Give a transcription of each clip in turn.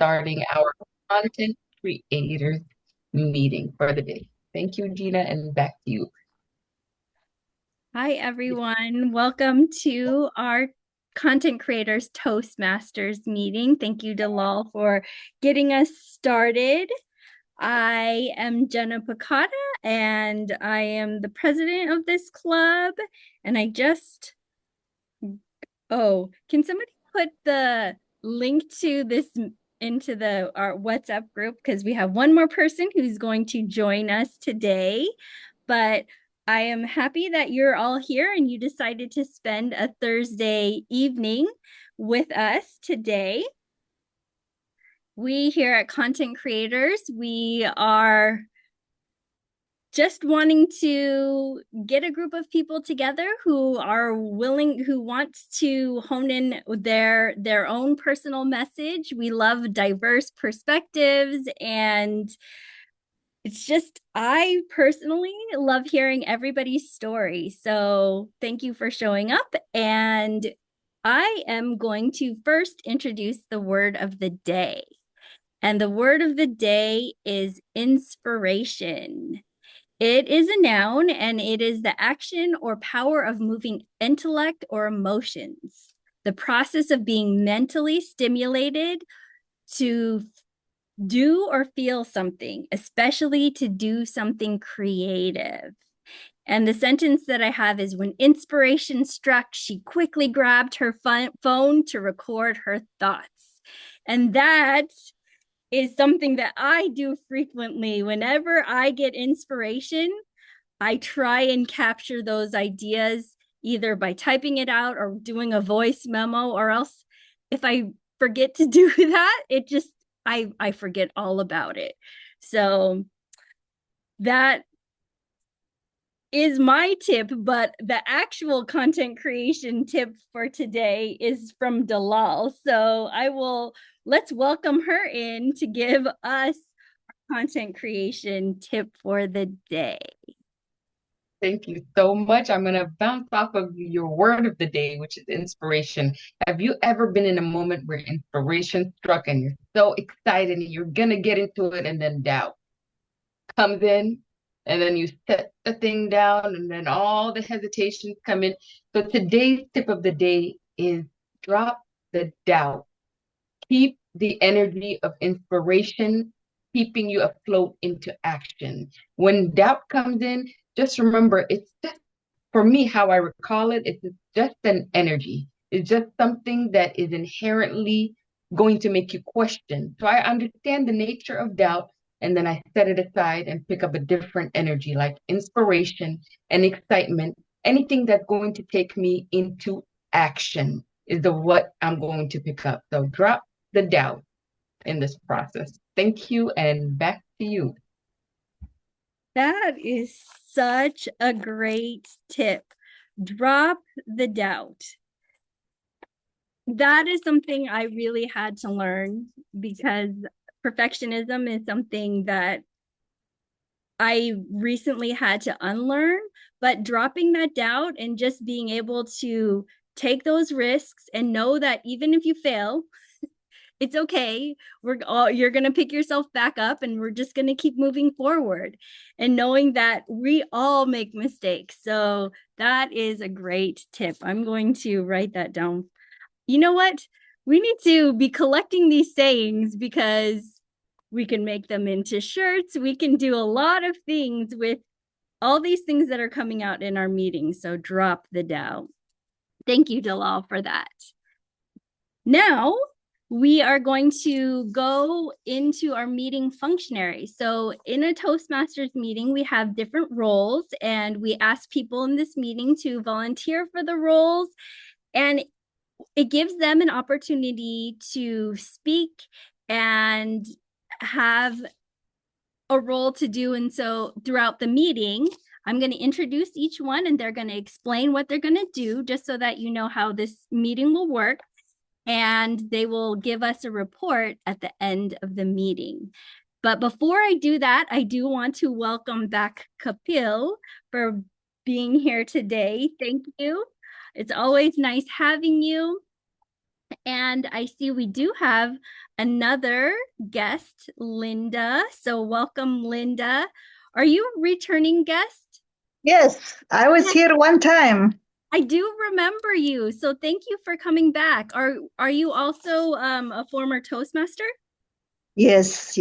starting our content creators meeting for the day. Thank you, Gina, and back to you. Hi, everyone. Welcome to our Content Creators Toastmasters meeting. Thank you, Dalal, for getting us started. I am Jenna Picata, and I am the president of this club. And can somebody put the link to this into our WhatsApp group? Because we have one more person who's going to join us today. But I am happy that you're all here and you decided to spend a Thursday evening with us today. We here at Content Creators, we are just wanting to get a group of people together who are willing, who wants to hone in their own personal message. We love diverse perspectives, and it's just, I personally love hearing everybody's story. So thank you for showing up. And I am going to first introduce the word of the day. And the word of the day is inspiration. It is a noun, and it is the action or power of moving intellect or emotions, the process of being mentally stimulated to do or feel something, especially to do something creative. And the sentence that I have is, when inspiration struck, she quickly grabbed her phone to record her thoughts. And that is something that I do frequently. Whenever I get inspiration, I try and capture those ideas either by typing it out or doing a voice memo, or else if I forget to do that, I forget all about it. So that is my tip, but the actual content creation tip for today is from Dalal. So let's welcome her in to give us our content creation tip for the day. Thank you so much. I'm going to bounce off of your word of the day, which is inspiration. Have you ever been in a moment where inspiration struck and you're so excited and you're going to get into it, and then doubt comes in, and then you set the thing down, and then all the hesitations come in? So today's tip of the day is drop the doubt. Keep the energy of inspiration, keeping you afloat into action. When doubt comes in, just remember, it's just, for me, how I recall it, it's just an energy. It's just something that is inherently going to make you question. So I understand the nature of doubt, and then I set it aside and pick up a different energy like inspiration and excitement. Anything that's going to take me into action is the what I'm going to pick up. So drop the doubt in this process. Thank you, and back to you. That is such a great tip. Drop the doubt. That is something I really had to learn, because perfectionism is something that I recently had to unlearn. But dropping that doubt and just being able to take those risks and know that even if you fail, it's okay. You're going to pick yourself back up, and we're just going to keep moving forward, and knowing that we all make mistakes. So that is a great tip. I'm going to write that down. You know what? We need to be collecting these sayings, because we can make them into shirts. We can do a lot of things with all these things that are coming out in our meetings. So drop the doubt. Thank you, Dalal, for that. Now we are going to go into our meeting functionary. So in a Toastmasters meeting, we have different roles, and we ask people in this meeting to volunteer for the roles. And it gives them an opportunity to speak and have a role to do. And so throughout the meeting, I'm going to introduce each one, and they're going to explain what they're going to do, just so that you know how this meeting will work. And they will give us a report at the end of the meeting. But before I do that, I do want to welcome back Kapil for being here today. Thank you. It's always nice having you. And I see we do have another guest, Linda. So welcome, Linda. Are you a returning guest? Yes, I was here one time. I do remember you. So thank you for coming back. Are you also a former Toastmaster? Yes,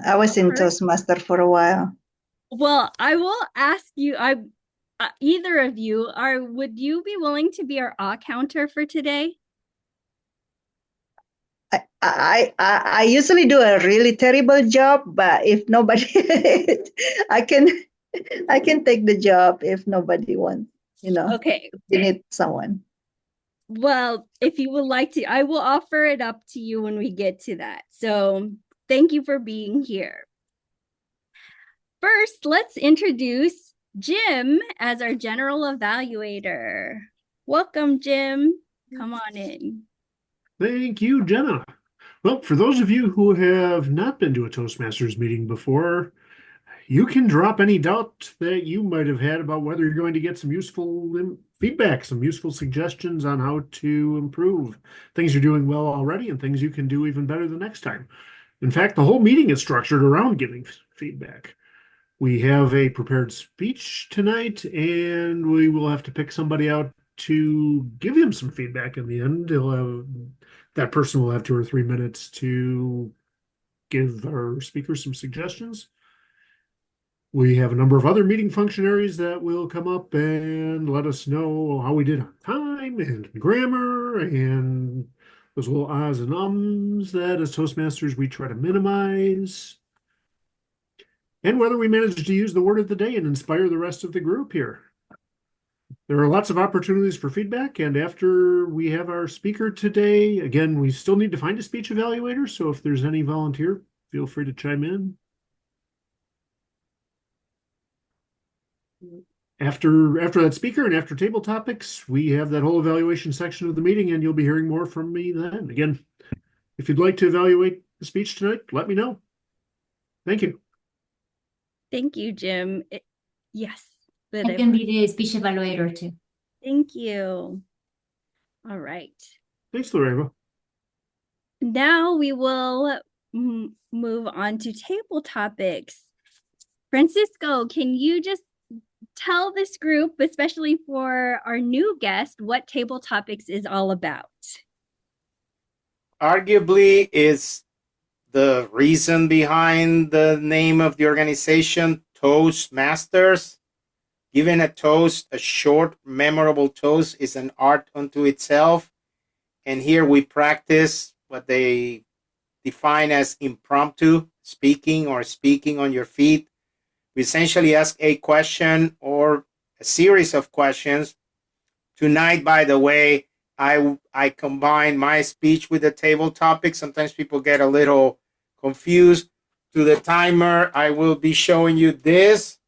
I was in Perfect. Toastmaster for a while. Well, I will ask you, either of you would you be willing to be our counter for today? I usually do a really terrible job, but if nobody, I can I can take the job if nobody wants, Okay. you need someone. Well, if you would like to, I will offer it up to you when we get to that. So thank you for being here. First, let's introduce Jim as our general evaluator. Welcome, Jim. Come on in. Thank you, Jenna. Well, for those of you who have not been to a Toastmasters meeting before, you can drop any doubt that you might have had about whether you're going to get some useful feedback, some useful suggestions on how to improve things you're doing well already and things you can do even better the next time. In fact, the whole meeting is structured around giving feedback. We have a prepared speech tonight, and we will have to pick somebody out to give him some feedback in the end. That person will have 2 or 3 minutes to give our speaker some suggestions. We have a number of other meeting functionaries that will come up and let us know how we did on time and grammar and those little ahs and ums that as Toastmasters we try to minimize. And whether we manage to use the word of the day and inspire the rest of the group here. There are lots of opportunities for feedback, and after we have our speaker today, again, we still need to find a speech evaluator, so if there's any volunteer, feel free to chime in. After that speaker and after table topics, we have that whole evaluation section of the meeting, and you'll be hearing more from me then. Again, if you'd like to evaluate the speech tonight, let me know. Thank you. Thank you, Jim. Yes. I can be the speech evaluator too. Thank you. All right. Thanks, Loreva. Now we will move on to table topics. Francisco, can you just tell this group, especially for our new guest, what table topics is all about? Arguably is the reason behind the name of the organization, Toastmasters. Giving a toast, a short, memorable toast, is an art unto itself. And here we practice what they define as impromptu speaking or speaking on your feet. We essentially ask a question or a series of questions. Tonight, by the way, I combine my speech with the table topic. Sometimes people get a little confused. To the timer, I will be showing you this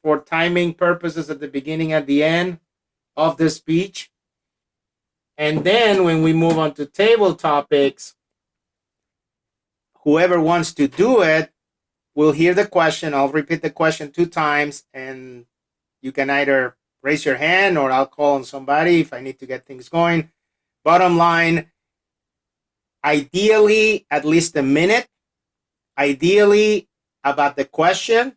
for timing purposes at the beginning, at the end of the speech. And then when we move on to table topics, whoever wants to do it will hear the question. I'll repeat the question 2 times, and you can either raise your hand or I'll call on somebody if I need to get things going. Bottom line, ideally, at least a minute. Ideally, about the question.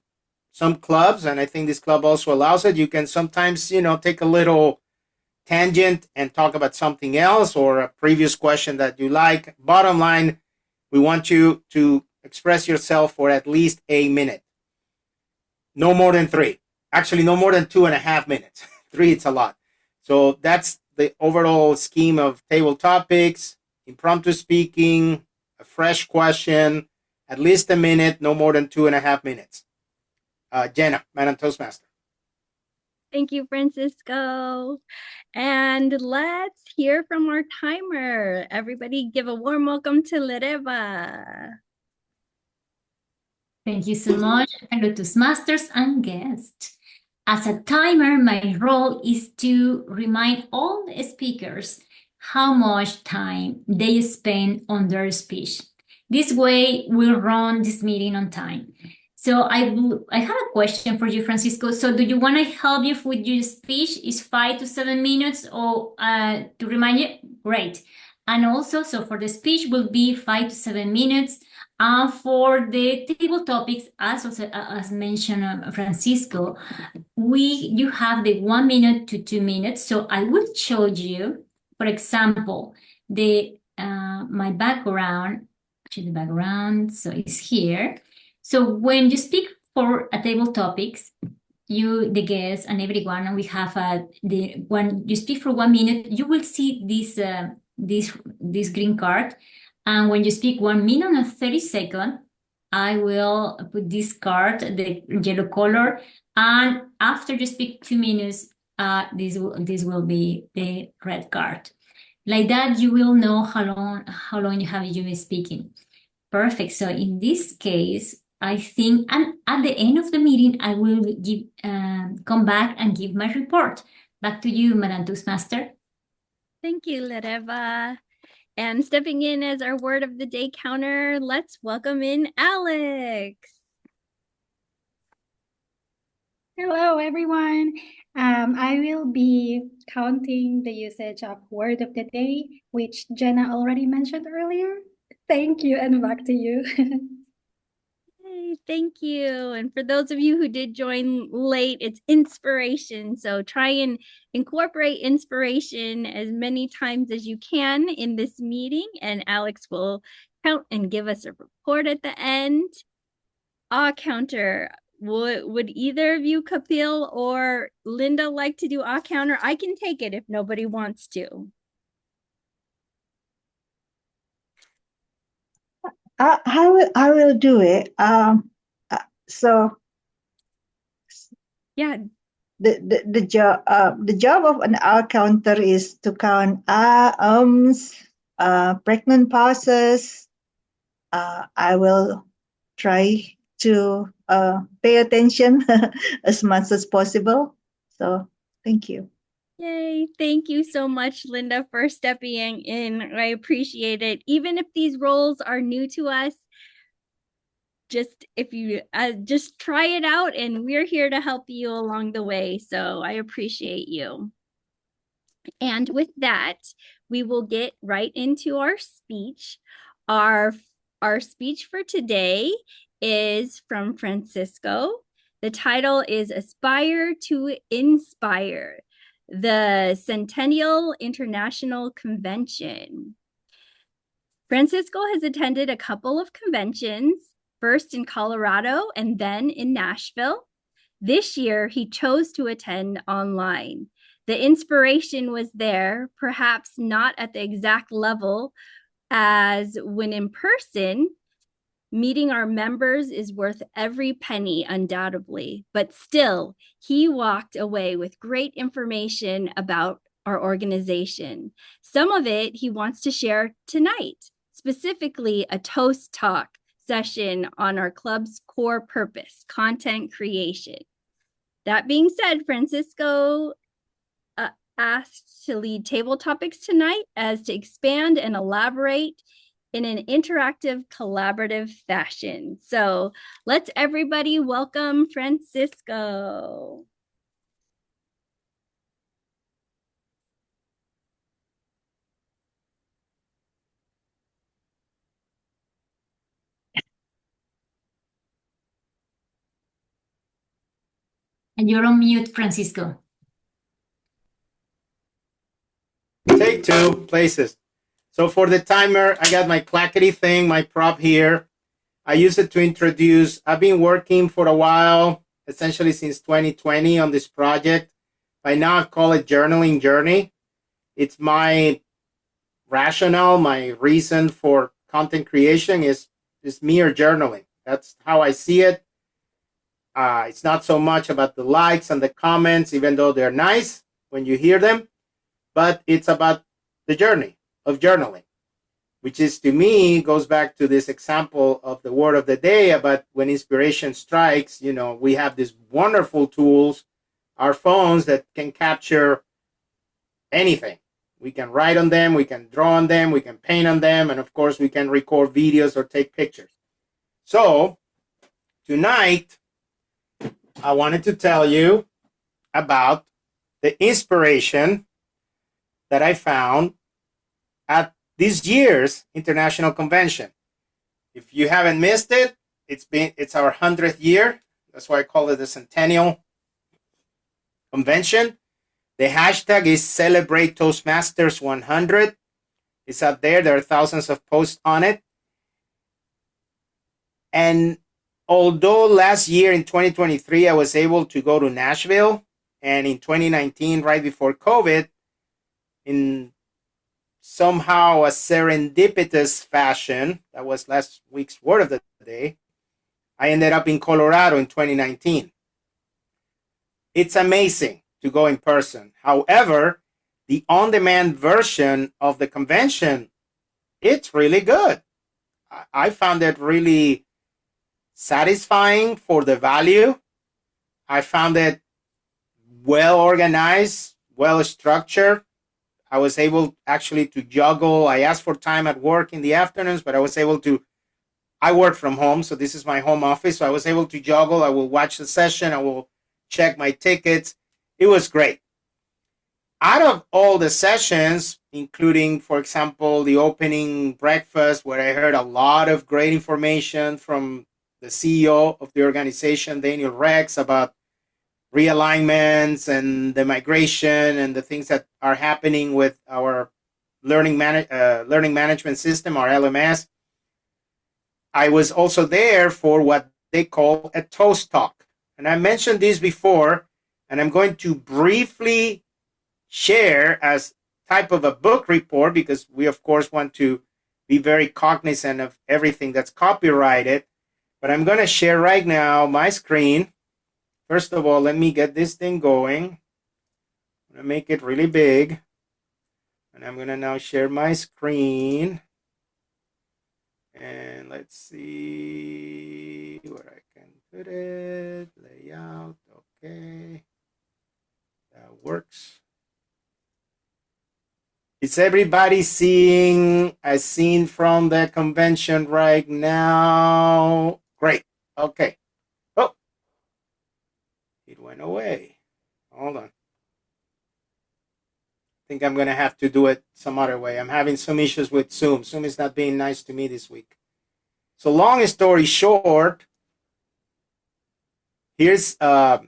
Some clubs, and I think this club also allows it, you can sometimes, take a little tangent and talk about something else or a previous question that you like. Bottom line, we want you to express yourself for at least a minute. No more than 3. Actually, no more than 2.5 minutes. 3, it's a lot. So that's the overall scheme of table topics, impromptu speaking, a fresh question, at least a minute, no more than 2.5 minutes. Jenna, Madam Toastmaster. Thank you, Francisco. And let's hear from our timer. Everybody give a warm welcome to Loreva. Thank you so much. Hello, Toastmasters and guests. As a timer, my role is to remind all the speakers how much time they spend on their speech. This way, we'll run this meeting on time. So I have a question for you, Francisco. So do you want to help you with your speech? Is 5 to 7 minutes or to remind you? Great. And also, so for the speech will be 5 to 7 minutes. And for the table topics, as mentioned Francisco, you have the 1 minute to 2 minutes. So I will show you, for example, my background. Actually, the background, so it's here. So when you speak for a table topics, you, the guests, and everyone, and we have when you speak for 1 minute, you will see this green card, and when you speak 1 minute and 30 seconds, I will put this card, the yellow color, and after you speak 2 minutes, this will be the red card. Like that, you will know how long you have you speaking. Perfect. So in this case, I think, and at the end of the meeting, I will come back and give my report. Back to you, Madam Toastmaster. Thank you, Lereva. And stepping in as our word of the day counter, let's welcome in Alex. Hello, everyone. I will be counting the usage of word of the day, which Jenna already mentioned earlier. Thank you, and back to you. Hey, thank you. And for those of you who did join late, it's inspiration. So try and incorporate inspiration as many times as you can in this meeting, and Alex will count and give us a report at the end. Counter. Would either of you, Kapil or Linda, like to do counter? I can take it if nobody wants to. I will do it. So Yeah, the job of an R counter is to count pregnant pauses. I will try to pay attention as much as possible. So thank you. Yay. Thank you so much, Linda, for stepping in. I appreciate it. Even if these roles are new to us, just if you just try it out, and we're here to help you along the way. So I appreciate you. And with that, we will get right into our speech. Our speech for today is from Francisco. The title is Aspire to Inspire, the Centennial International Convention. Francisco has attended a couple of conventions, first in Colorado and then in Nashville. This year, he chose to attend online. The inspiration was there, perhaps not at the exact level as when in person. Meeting our members is worth every penny, undoubtedly, but still, he walked away with great information about our organization. Some of it he wants to share tonight, specifically a toast talk session on our club's core purpose, content creation. That being said, Francisco asked to lead table topics tonight as to expand and elaborate in an interactive, collaborative fashion. So let's everybody welcome Francisco. And you're on mute, Francisco. Take two places. So for the timer, I got my clackety thing, my prop here. I use it to introduce. I've been working for a while, essentially since 2020 on this project. By now, I call it Journaling Journey. It's my rationale, my reason for content creation is mere journaling. That's how I see it. It's not so much about the likes and the comments, even though they're nice when you hear them, but it's about the journey of journaling, which is, to me, goes back to this example of the word of the day about when inspiration strikes. You know, we have these wonderful tools, our phones, that can capture anything. We can write on them, we can draw on them, we can paint on them, and of course we can record videos or take pictures. So tonight, I wanted to tell you about the inspiration that I found at this year's international convention. If you haven't missed it, it's our 100th year. That's why I call it the Centennial Convention. The hashtag is Celebrate Toastmasters 100. It's up there. There are thousands of posts on it. And although last year in 2023, I was able to go to Nashville, and in 2019, right before COVID, in somehow a serendipitous fashion, that was last week's word of the day, I ended up in Colorado in 2019. It's amazing to go in person. However, the on-demand version of the convention, it's really good. I found it really satisfying for the value. I found it well organized, well structured. I was able actually to juggle. I asked for time at work in the afternoons, but I was able to, I work from home, so this is my home office. So I was able to juggle. I will watch the session. I will check my tickets. It was great. Out of all the sessions, including, for example, the opening breakfast, where I heard a lot of great information from the CEO of the organization, Daniel Rex, about realignments and the migration and the things that are happening with our learning management system, our LMS. I was also there for what they call a Toast Talk. And I mentioned this before, and I'm going to briefly share as type of a book report, because we, of course, want to be very cognizant of everything that's copyrighted. But I'm going to share right now my screen. First of all, let me get this thing going. I'm going to make it really big. And I'm going to now share my screen. And let's see where I can put it. Layout. Okay. That works. Is everybody seeing a scene from the convention right now? Great. Okay. Oh, it went away. Hold on. I think I'm going to have to do it some other way. I'm having some issues with Zoom. Zoom is not being nice to me this week. So long story short, here's a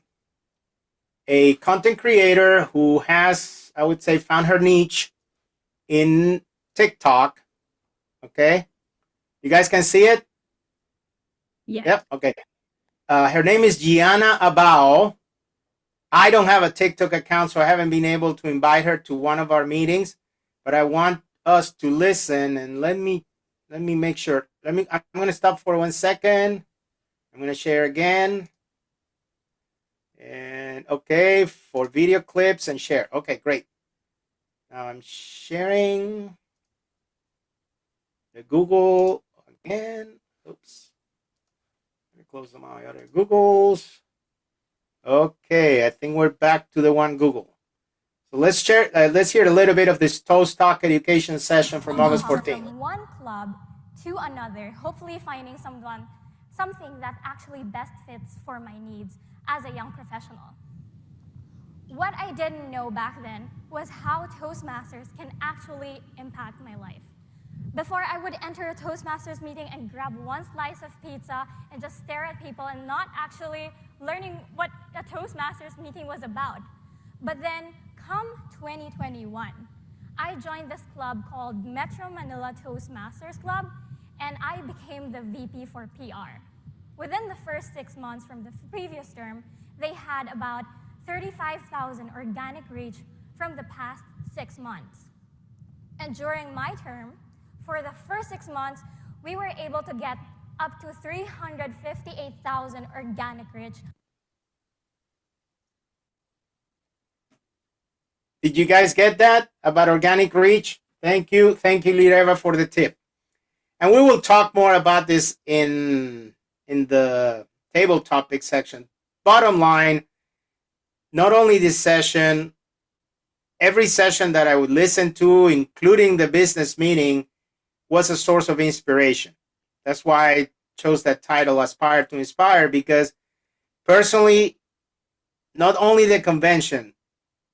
content creator who has, I would say, found her niche in TikTok. Okay. You guys can see it? Yeah. Yep. Okay. Her name is Gianna Abao. I don't have a TikTok account, so I haven't been able to invite her to one of our meetings, but I want us to listen, and let me make sure. I'm going to stop for 1 second. I'm going to share again. And okay, for video clips and share. Okay, great. Now I'm sharing the Google again. Oops. Let me close my other Googles. Okay, I think we're back to the one Google. So let's share. Let's hear a little bit of this Toast Talk education session from August 14th. From one club to another, hopefully finding something that actually best fits for my needs as a young professional. What I didn't know back then was how Toastmasters can actually impact my life. Before, I would enter a Toastmasters meeting and grab one slice of pizza and just stare at people and not actually learning what a Toastmasters meeting was about. But then, come 2021, I joined this club called Metro Manila Toastmasters Club, and I became the VP for PR. Within the first 6 months from the previous term, they had about 35,000 organic reach from the past 6 months. And during my term, for the first 6 months, we were able to get up to 358,000 organic reach. Did you guys get that about organic reach? Thank you, Lireva, for the tip. And we will talk more about this in the table topic section. Bottom line, not only this session, every session that I would listen to, including the business meeting, was a source of inspiration. That's why I chose that title, Aspire to Inspire, because personally, not only the convention,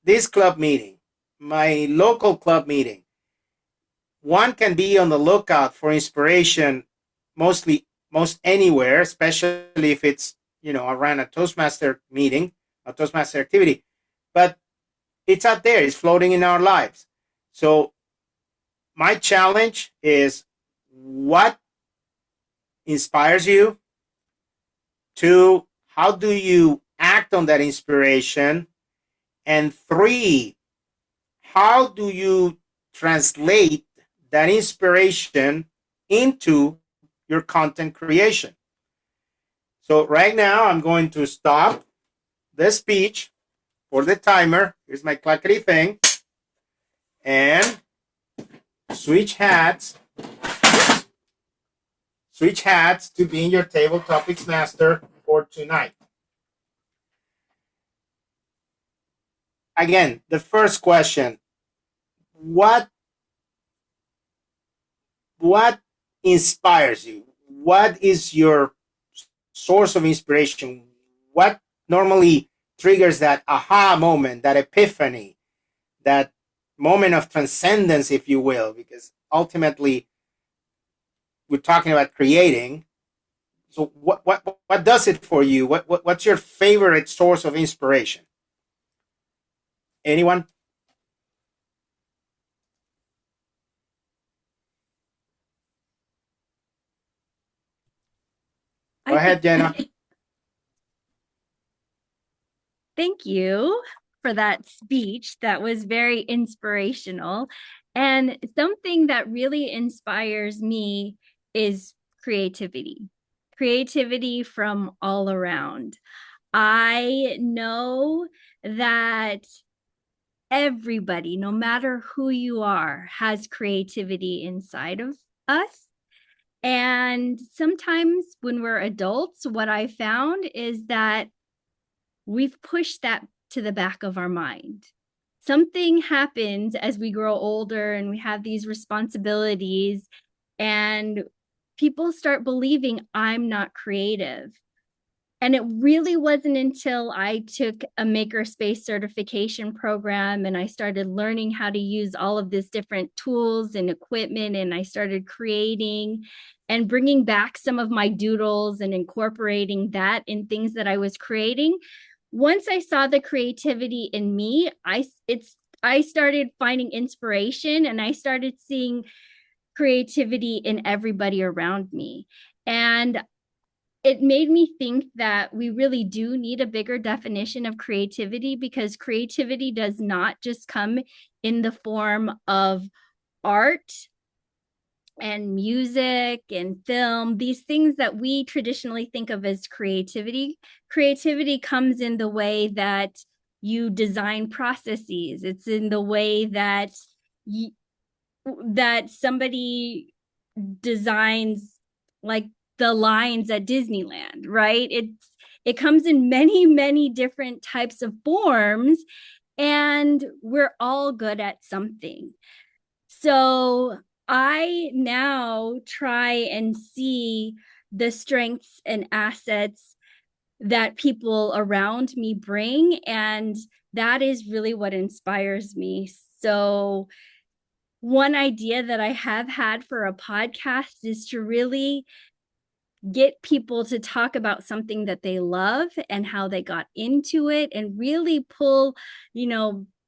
this club meeting, my local club meeting, one can be on the lookout for inspiration most anywhere, especially if it's, around a Toastmaster meeting, a Toastmaster activity. But it's out there, it's floating in our lives. So my challenge is, what inspires you? 2, how do you act on that inspiration? And 3, how do you translate that inspiration into your content creation? So right now I'm going to stop the speech for the timer. Here's my clackety thing. And switch hats to being your table topics master for tonight. Again, the first question, what inspires you? What is your source of inspiration? What normally triggers that aha moment, that epiphany, that moment of transcendence, if you will? Because ultimately we're talking about creating. So what does it for you? What's your favorite source of inspiration? Anyone? Go ahead, Jenna. Thank you for that speech. That was very inspirational. And something that really inspires me is creativity. Creativity from all around. I know that everybody, no matter who you are, has creativity inside of us. And sometimes when we're adults, what I found is that we've pushed that to the back of our mind. Something happens as we grow older and we have these responsibilities, and people start believing I'm not creative. And it really wasn't until I took a makerspace certification program and I started learning how to use all of these different tools and equipment, and I started creating and bringing back some of my doodles and incorporating that in things that I was creating. Once I saw the creativity in me, I started finding inspiration, and I started seeing creativity in everybody around me. And it made me think that we really do need a bigger definition of creativity, because creativity does not just come in the form of art and music and film, these things that we traditionally think of as creativity. Creativity comes in the way that you design processes. It's in the way that that somebody designs, like the lines at Disneyland, right? It comes in many different types of forms, and we're all good at something. So I now try and see the strengths and assets that people around me bring, and that is really what inspires me. So one idea that I have had for a podcast is to really get people to talk about something that they love and how they got into it, and really pull,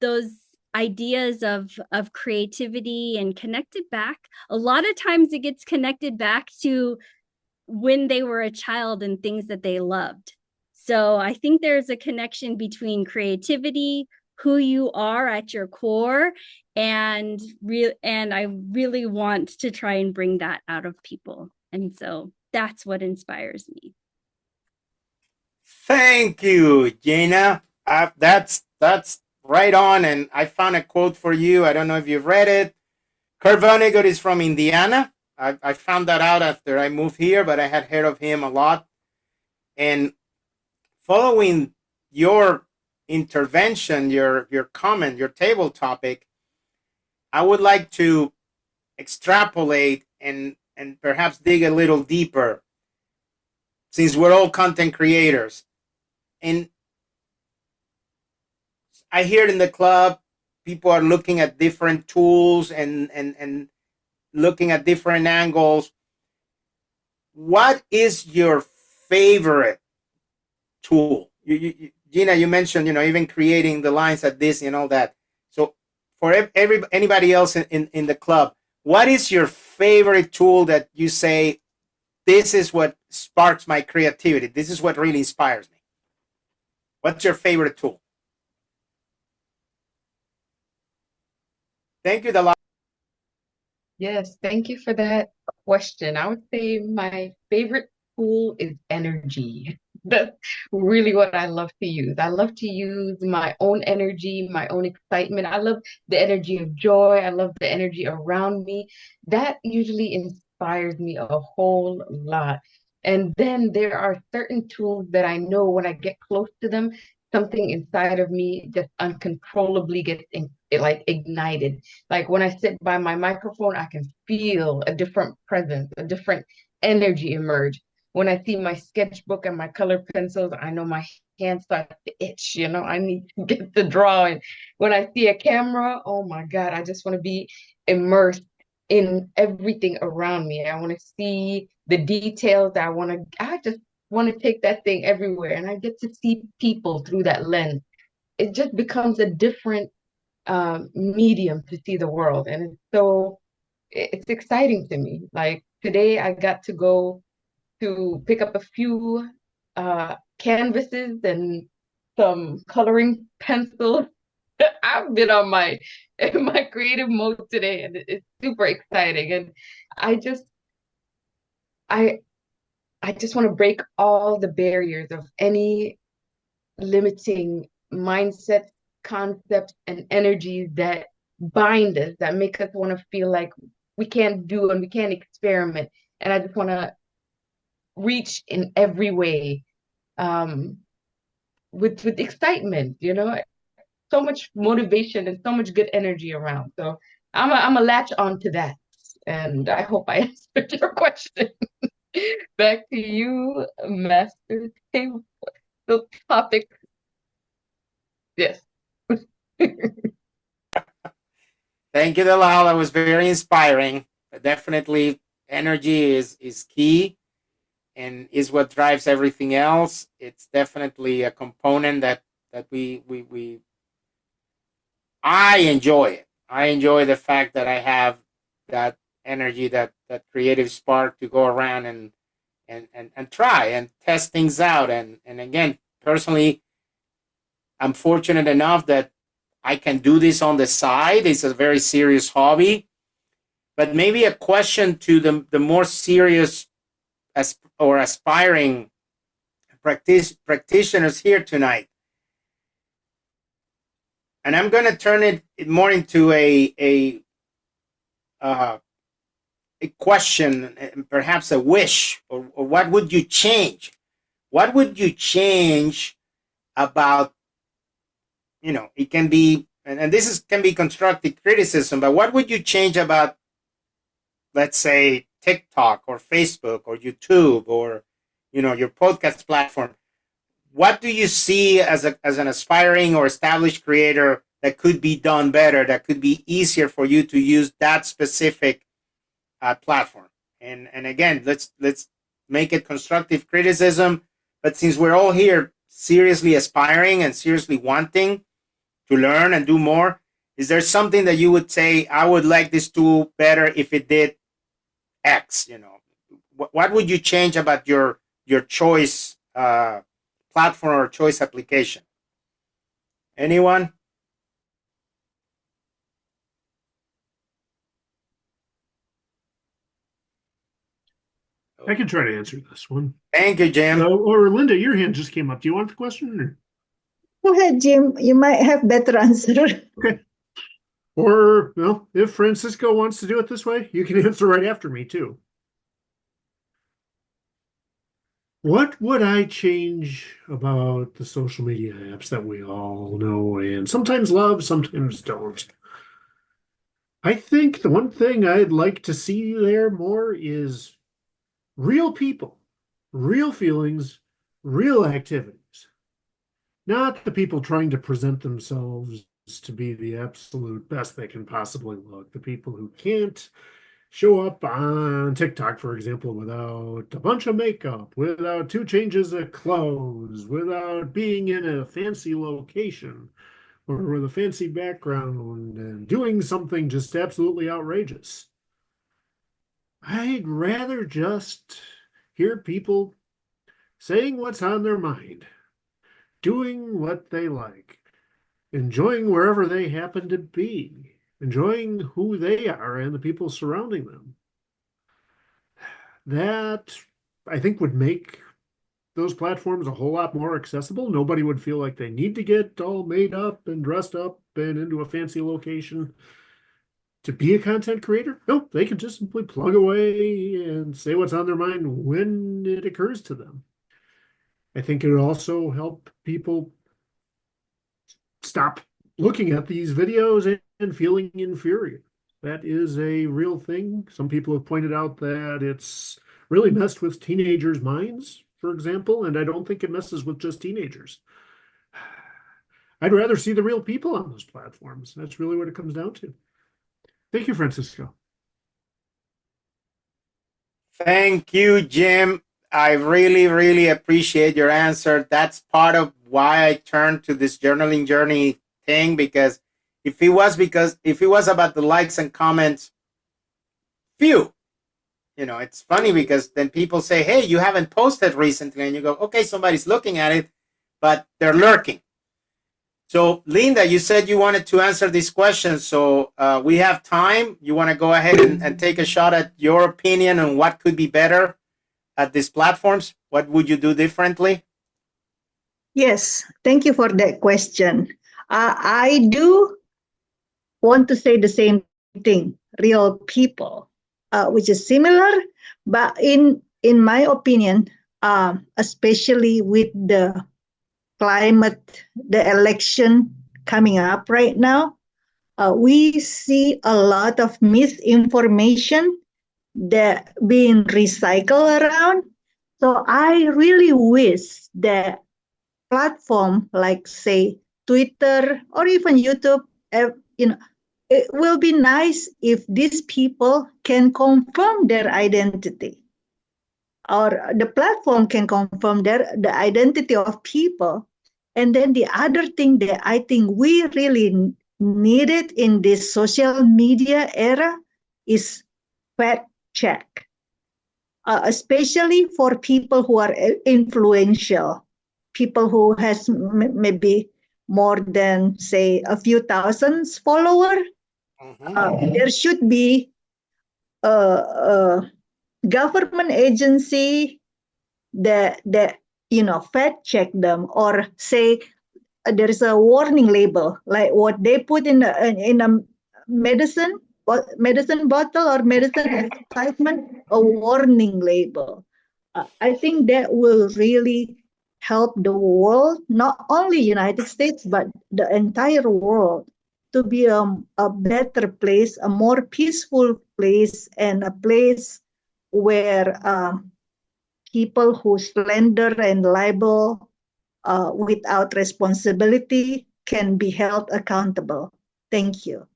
those ideas of creativity and connect it back. A lot of times it gets connected back to when they were a child and things that they loved. So I think there's a connection between creativity, who you are at your core, and I really want to try and bring that out of people. And so that's what inspires me. Thank you, Jenna. That's right on. And I found a quote for you. I don't know if you've read it. Kurt Vonnegut is from Indiana. I found that out after I moved here, but I had heard of him a lot. And following your intervention, your comment, your table topic, I would like to extrapolate and perhaps dig a little deeper, since we're all content creators. And I hear in the club, people are looking at different tools and looking at different angles. What is your favorite tool? Gina, you mentioned, even creating the lines at Disney and all that. So for anybody else in the club, what is your favorite tool that you say, this is what sparks my creativity? This is what really inspires me. What's your favorite tool? Thank you, Delilah. Yes, thank you for that question. I would say my favorite tool is energy. That's really what I love to use. I love to use my own energy, my own excitement. I love the energy of joy. I love the energy around me. That usually inspires me a whole lot. And then there are certain tools that I know when I get close to them, something inside of me just uncontrollably gets like ignited. Like when I sit by my microphone, I can feel a different presence, a different energy emerge. When I see my sketchbook and my color pencils, I know my hands start to itch, I need to get the drawing. When I see a camera, oh my God, I just want to be immersed in everything around me. I want to see the details. I just want to take that thing everywhere. And I get to see people through that lens. It just becomes a different medium to see the world. And it's exciting to me. Like today, I got to go to pick up a few canvases and some coloring pencils. I've been on my creative mode today, and it's super exciting. And I just I I just want to break all the barriers of any limiting mindsets, concepts, and energies that bind us, that make us want to feel like we can't do and we can't experiment. And I just want to reach in every way, um, with excitement, so much motivation and so much good energy around. So I'm a latch on to that. And I hope I answered your question. Back to you, Master Table. The topic. Yes. Thank you, Delilah. That was very inspiring. Definitely, energy is key and is what drives everything else. It's definitely a component that I enjoy it. I enjoy the fact that I have that energy, that creative spark to go around and try and test things out. And again, personally, I'm fortunate enough that I can do this on the side. It's a very serious hobby. But maybe a question to the more serious or aspiring practitioners here tonight. And I'm going to turn it more into a question, perhaps a wish, or what would you change? What would you change about, it can be, and this can be constructive criticism, but what would you change about, let's say, TikTok or Facebook or YouTube or, your podcast platform? What do you see as an aspiring or established creator that could be done better, that could be easier for you to use that specific platform? And again, let's make it constructive criticism. But since we're all here seriously aspiring and seriously wanting to learn and do more, is there something that you would say, I would like this tool better if it did X? What would you change about your choice platform or choice application? Anyone? I can try to answer this one. Thank you, Jim. Or Linda, your hand just came up. Do you want the question? Or? Go ahead, Jim. You might have better answer. Okay. Or, well, if Francisco wants to do it this way, you can answer right after me, too. What would I change about the social media apps that we all know and sometimes love, sometimes don't? I think the one thing I'd like to see there more is real people, real feelings, real activities. Not the people trying to present themselves to be the absolute best they can possibly look. The people who can't show up on TikTok, for example, without a bunch of makeup, without 2 changes of clothes, without being in a fancy location or with a fancy background and doing something just absolutely outrageous. I'd rather just hear people saying what's on their mind, doing what they like, enjoying wherever they happen to be, enjoying who they are and the people surrounding them. That, I think, would make those platforms a whole lot more accessible. Nobody would feel like they need to get all made up and dressed up and into a fancy location to be a content creator. No, they can just simply plug away and say what's on their mind when it occurs to them. I think it would also help people stop looking at these videos and feeling inferior. That is a real thing. Some people have pointed out that it's really messed with teenagers' minds, for example, and I don't think it messes with just teenagers. I'd rather see the real people on those platforms. That's really what it comes down to. Thank you, Francisco. Thank you, Jim. I really, really appreciate your answer. That's part of why I turned to this journaling journey thing, because if it was about the likes and comments, phew. You know, it's funny because then people say, hey, you haven't posted recently, and you go, okay, somebody's looking at it, but they're lurking. So, Linda, you said you wanted to answer these questions, so we have time. You want to go ahead and take a shot at your opinion on what could be better at these platforms? What would you do differently? Yes, thank you for that question. I do want to say the same thing, real people, which is similar, but in my opinion, especially with the climate, the election coming up right now, we see a lot of misinformation that being recycled around. So I really wish that platform like, say, Twitter or even YouTube, it will be nice if these people can confirm their identity, or the platform can confirm the identity of people. And then the other thing that I think we really needed in this social media era is fact check, especially for people who are influential, people who has maybe more than, say, a few thousands followers. There should be a government agency that fact check them, or say there is a warning label like what they put in a medicine bottle or medicine advertisement, a warning label. I think that will really help the world, not only United States, but the entire world, to be a better place, a more peaceful place, and a place where people who slander and libel without responsibility can be held accountable. Thank you.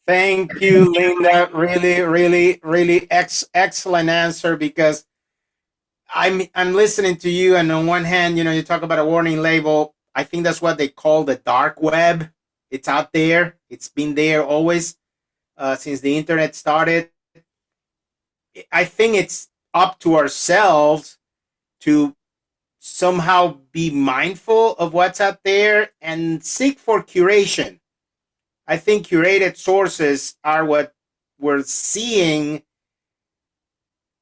Thank you, Linda. Really, really, really excellent answer, because I'm listening to you, and on one hand, you talk about a warning label. I think that's what they call the dark web. It's out there. It's been there always since the internet started. I think it's up to ourselves to somehow be mindful of what's out there and seek for curation. I think curated sources are what we're seeing.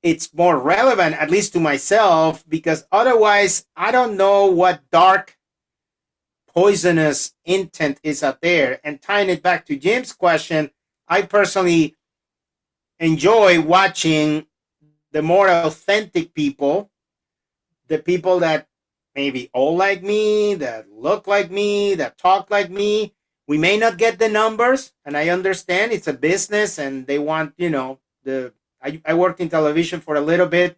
It's more relevant, at least to myself, because otherwise I don't know what dark, poisonous intent is out there. And tying it back to Jim's question, I personally enjoy watching the more authentic people, the people that maybe all like me, that look like me, that talk like me. We may not get the numbers, and I understand it's a business and they want, I worked in television for a little bit.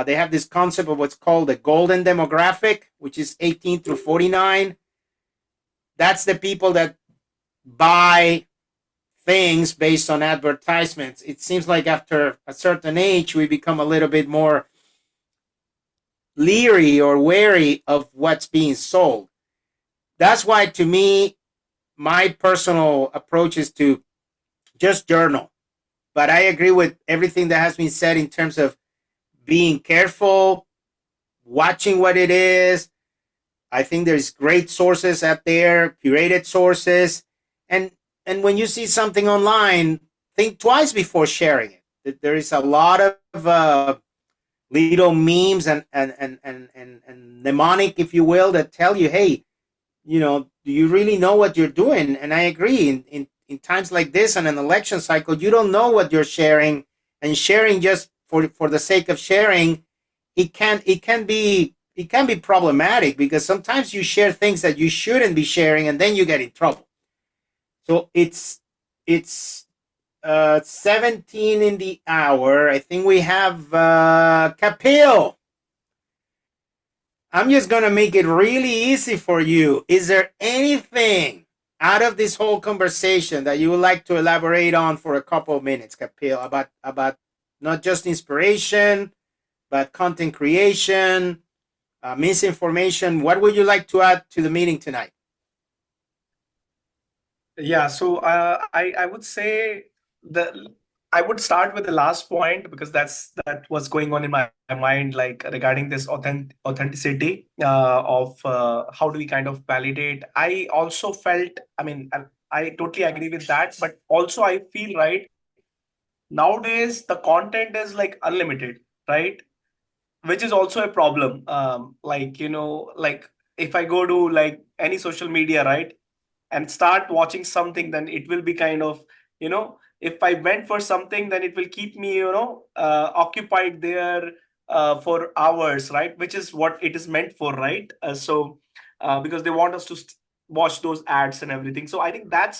They have this concept of what's called the golden demographic, which is 18 through 49. That's the people that buy things based on advertisements. It seems like after a certain age, we become a little bit more leery or wary of what's being sold. That's why, to me, my personal approach is to just journal. But I agree with everything that has been said in terms of being careful, watching what it is. I think there's great sources out there, curated sources. And when you see something online, think twice before sharing it. There is a lot of little memes and mnemonic, if you will, that tell you, hey, do you really know what you're doing? And I agree. In times like this and an election cycle, you don't know what you're sharing, and sharing just for the sake of sharing, it can be problematic, because sometimes you share things that you shouldn't be sharing, and then you get in trouble. So it's 17 in the hour. I think we have Kapil. I'm just going to make it really easy for you. Is there anything out of this whole conversation that you would like to elaborate on for a couple of minutes, Kapil, about not just inspiration, but content creation, misinformation? What would you like to add to the meeting tonight? Yeah, so I would say I would start with the last point, because that was going on in my mind, like regarding this authenticity of how do we kind of validate. I also felt, I totally agree with that, but also I feel, right, nowadays the content is like unlimited, right? Which is also a problem. Like if I go to like any social media, right, and start watching something, then it will be kind of, if I went for something, then it will keep me, occupied there for hours, right? Which is what it is meant for, right? Because they want us to watch those ads and everything. So I think that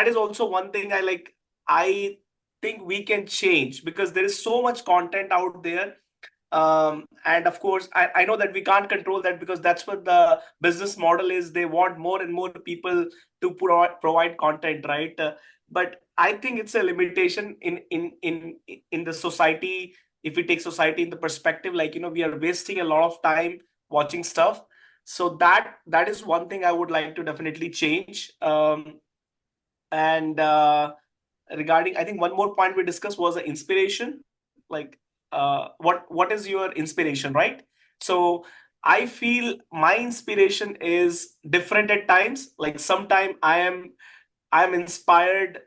is also one thing I think we can change, because there is so much content out there. And of course, I know that we can't control that, because that's what the business model is. They want more and more people to provide content, right? But I think it's a limitation in the society. If we take society in the perspective, we are wasting a lot of time watching stuff. So that is one thing I would like to definitely change. And regarding, I think one more point we discussed was the inspiration. What is your inspiration, right? So I feel my inspiration is different at times. Like sometime I'm inspired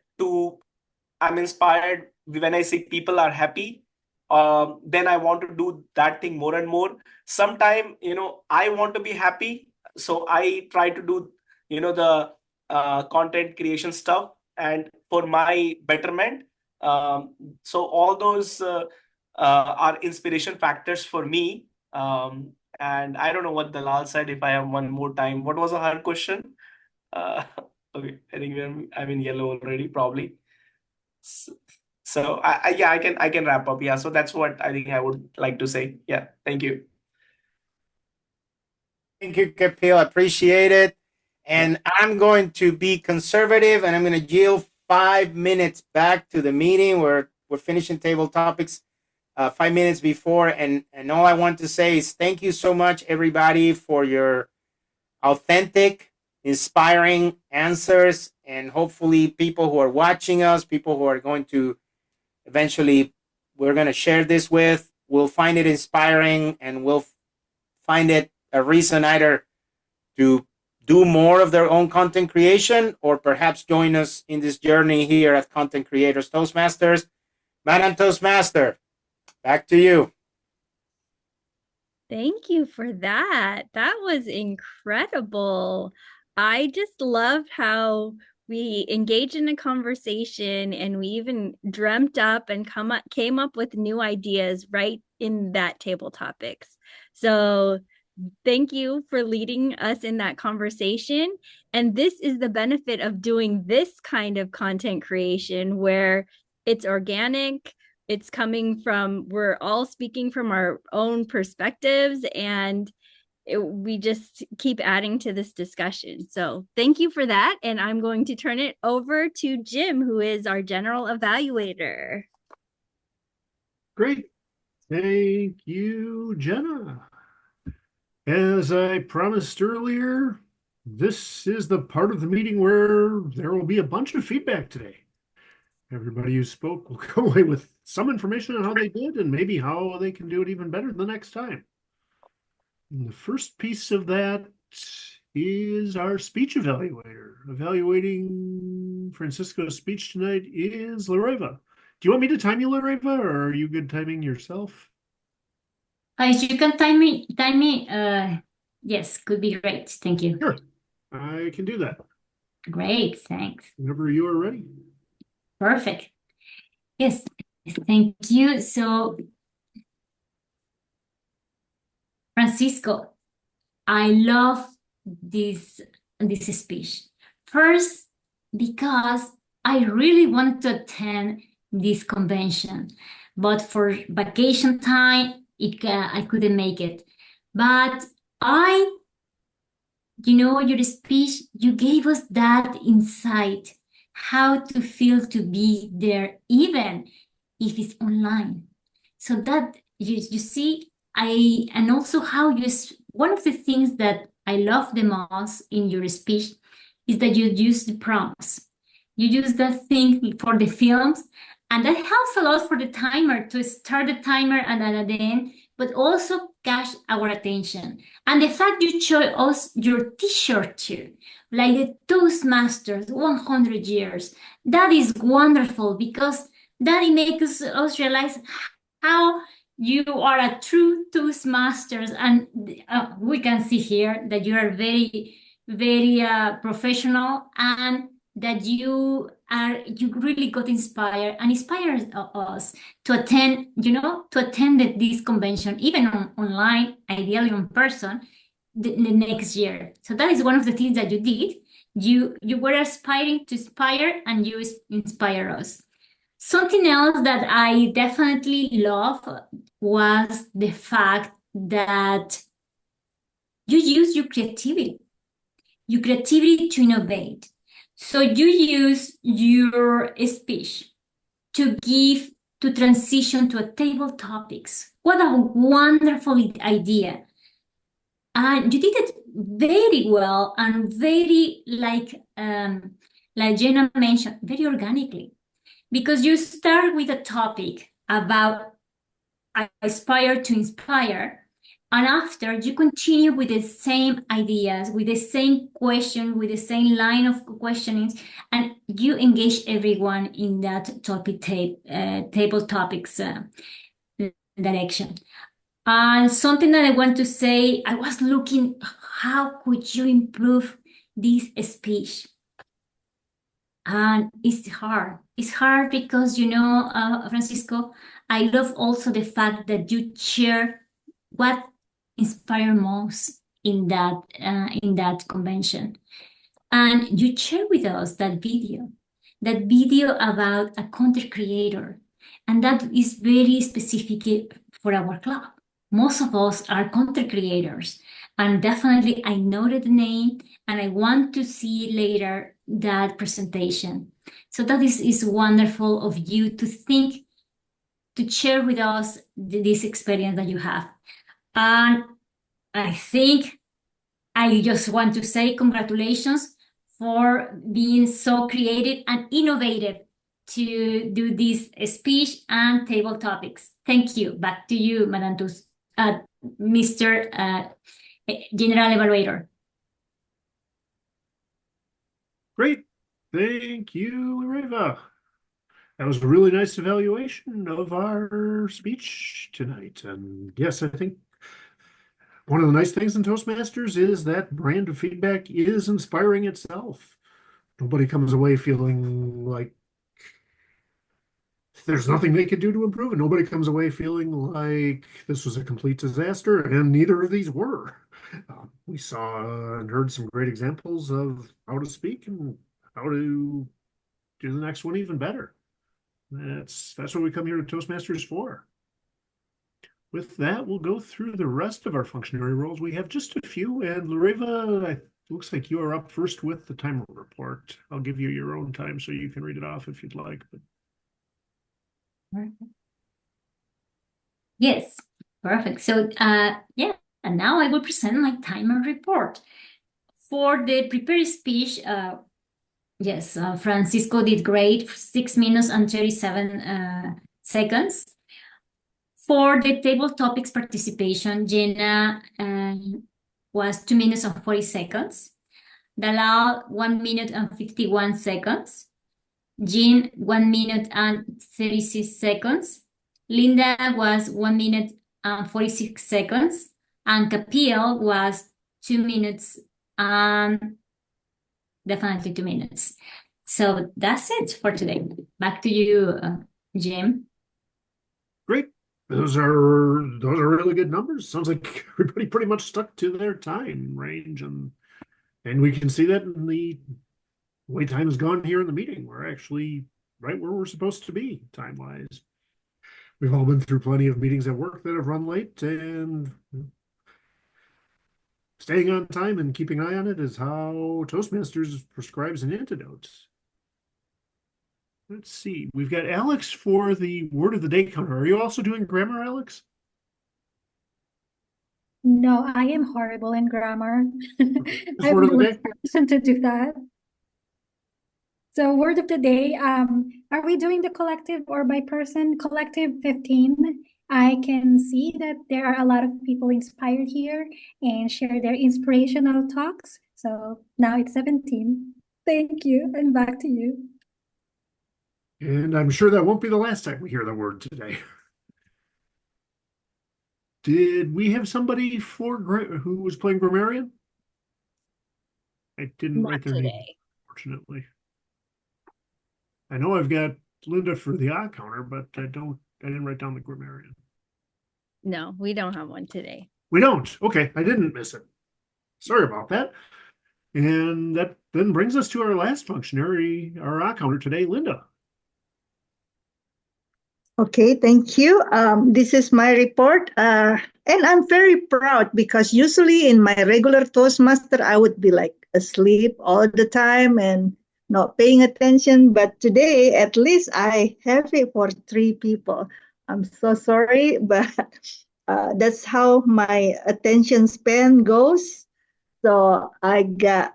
when I see people are happy. Then I want to do that thing more and more. Sometime, I want to be happy, so I try to do, the content creation stuff, and for my betterment. So all those are inspiration factors for me. And I don't know what Dalal said. If I have one more time, what was the hard question? Okay, I think I'm in yellow already, probably. So I can wrap up. Yeah, so that's what I think I would like to say. Yeah, thank you. Thank you, Kapil. I appreciate it. And I'm going to be conservative, and I'm going to yield 5 minutes back to the meeting. We're finishing table topics 5 minutes before, and all I want to say is thank you so much, everybody, for your authentic, inspiring answers, and hopefully people who are watching us, people who are going to eventually, we're going to share this with, will find it inspiring, and will find it a reason either to do more of their own content creation, or perhaps join us in this journey here at Content Creators Toastmasters. Madam Toastmaster, back to you. Thank you for that. That was incredible. I just loved how we engaged in a conversation, and we even dreamt up and came up with new ideas right in that table topics. So thank you for leading us in that conversation. And this is the benefit of doing this kind of content creation, where it's organic, we're all speaking from our own perspectives, and we just keep adding to this discussion. So thank you for that. And I'm going to turn it over to Jim, who is our general evaluator. Great. Thank you, Jenna. As I promised earlier, this is the part of the meeting where there will be a bunch of feedback today. Everybody who spoke will come away with some information on how they did and maybe how they can do it even better the next time. And the first piece of that is our speech evaluator. Evaluating Francisco's speech tonight is Loreva. Do you want me to time you, Loreva, or are you good timing yourself? You can time me. Yes, could be great. Thank you. Sure, I can do that. Great, thanks. Whenever you are ready. Perfect. Yes, thank you. So, Francisco, I love this speech. First, because I really wanted to attend this convention, but for vacation time, I couldn't make it. But your speech, you gave us that insight, how to feel to be there, even if it's online. So that you see, and also how one of the things that I love the most in your speech is that you use the prompts. You use that thing for the films, and that helps a lot for the timer to start the timer and then at the end, but also catch our attention. And the fact you show us your t-shirt too, like the Toastmasters 100 years, that is wonderful because that it makes us realize how you are a true Toastmasters. And we can see here that you are very, very professional, and that you really got inspired and inspired us to attend, this convention, even online, ideally in person, the next year. So that is one of the things that you did. You were aspiring to inspire, and you inspire us. Something else that I definitely love was the fact that you use your creativity to innovate. So you use your speech to transition to a table topics. What a wonderful idea. And you did it very well and very, like Jenna mentioned, very organically. Because you start with a topic about aspire to inspire, and after you continue with the same ideas, with the same question, with the same line of questionings, and you engage everyone in that topic table topics direction. And something that I want to say, I was looking, how could you improve this speech? And it's hard. It's hard because, Francisco, I love also the fact that you share what inspired most in that convention. And you share with us that video about a content creator. And that is very specific for our club. Most of us are content creators. And definitely I noted the name, and I want to see later that presentation. So that is wonderful of you to think, to share with us this experience that you have. And I think I just want to say congratulations for being so creative and innovative to do this speech and table topics. Thank you. Back to you, Madam Mr. General Evaluator. Great. Thank you, Loreva. That was a really nice evaluation of our speech tonight. And yes, I think one of the nice things in Toastmasters is that brand of feedback is inspiring itself. Nobody comes away feeling like there's nothing they could do to improve, and nobody comes away feeling like this was a complete disaster, and neither of these were. We saw and heard some great examples of how to speak and how to do the next one even better. That's what we come here to Toastmasters for. with that, we'll go through the rest of our functionary roles. We have just a few, and Loreva, it looks like you are up first with the timer report. I'll give you your own time so you can read it off if you'd like. But... Yes, perfect. So, yeah, and now I will present my timer report. For the prepared speech, yes, Francisco did great, 6 minutes and 37 seconds. For the table topics participation, Jenna was 2 minutes and 40 seconds. Dalal, 1 minute and 51 seconds. Jean, 1 minute and 36 seconds. Linda was 1 minute and 46 seconds. And Kapil was 2 minutes and definitely 2 minutes. So that's it for today. Back to you, Jim. Great. Those are really good numbers. Sounds like everybody pretty much stuck to their time range, and we can see that in the way time has gone here in the meeting. We're actually right where we're supposed to be time-wise. We've all been through plenty of meetings at work that have run late, and staying on time and keeping an eye on it is how Toastmasters prescribes an antidote. Let's see. We've got Alex for the word of the day counter. Are you also doing grammar, Alex? No, I am horrible in grammar. I'm word of the the day? worst person to do that. So word of the day, are we doing the collective or by person? Collective 15. I can see that there are a lot of people inspired here and share their inspirational talks. So now it's 17. Thank you, and back to you. And I'm sure that won't be the last time we hear the word today. Did we have somebody for who was playing grammarian? I didn't write their name, unfortunately. I know I've got Linda for the odd counter, but I didn't write down the grammarian. No, we don't have one today. We don't. Okay, I didn't miss it. Sorry about that. And that then brings us to our last functionary, our odd counter today, Linda. Okay, thank you. This is my report, and I'm very proud because usually in my regular Toastmaster, I would be like asleep all the time and not paying attention. But today, at least I have it for 3 people. I'm so sorry, but that's how my attention span goes. So I got